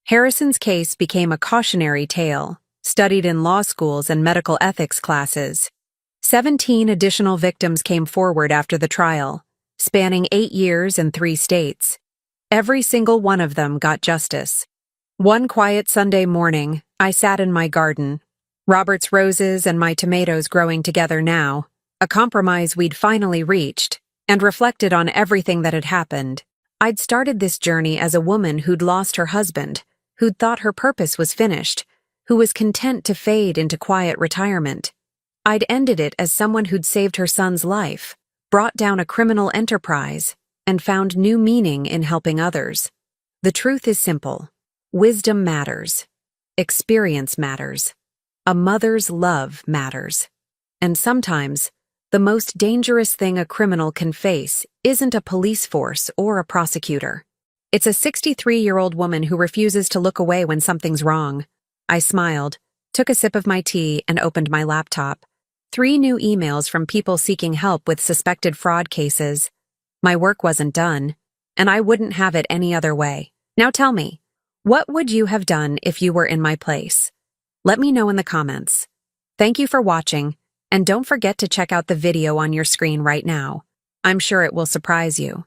Harrison's case became a cautionary tale, studied in law schools and medical ethics classes. 17 additional victims came forward after the trial, spanning 8 years and 3 states. Every single one of them got justice. One quiet Sunday morning, I sat in my garden, Robert's roses and my tomatoes growing together now, a compromise we'd finally reached, and reflected on everything that had happened. I'd started this journey as a woman who'd lost her husband, who'd thought her purpose was finished, who was content to fade into quiet retirement. I'd ended it as someone who'd saved her son's life, brought down a criminal enterprise, and found new meaning in helping others. The truth is simple. Wisdom matters. Experience matters. A mother's love matters. And sometimes, the most dangerous thing a criminal can face isn't a police force or a prosecutor. It's a 63-year-old woman who refuses to look away when something's wrong. I smiled, took a sip of my tea, and opened my laptop. 3 new emails from people seeking help with suspected fraud cases. My work wasn't done, and I wouldn't have it any other way. Now tell me, what would you have done if you were in my place? Let me know in the comments. Thank you for watching, and don't forget to check out the video on your screen right now. I'm sure it will surprise you.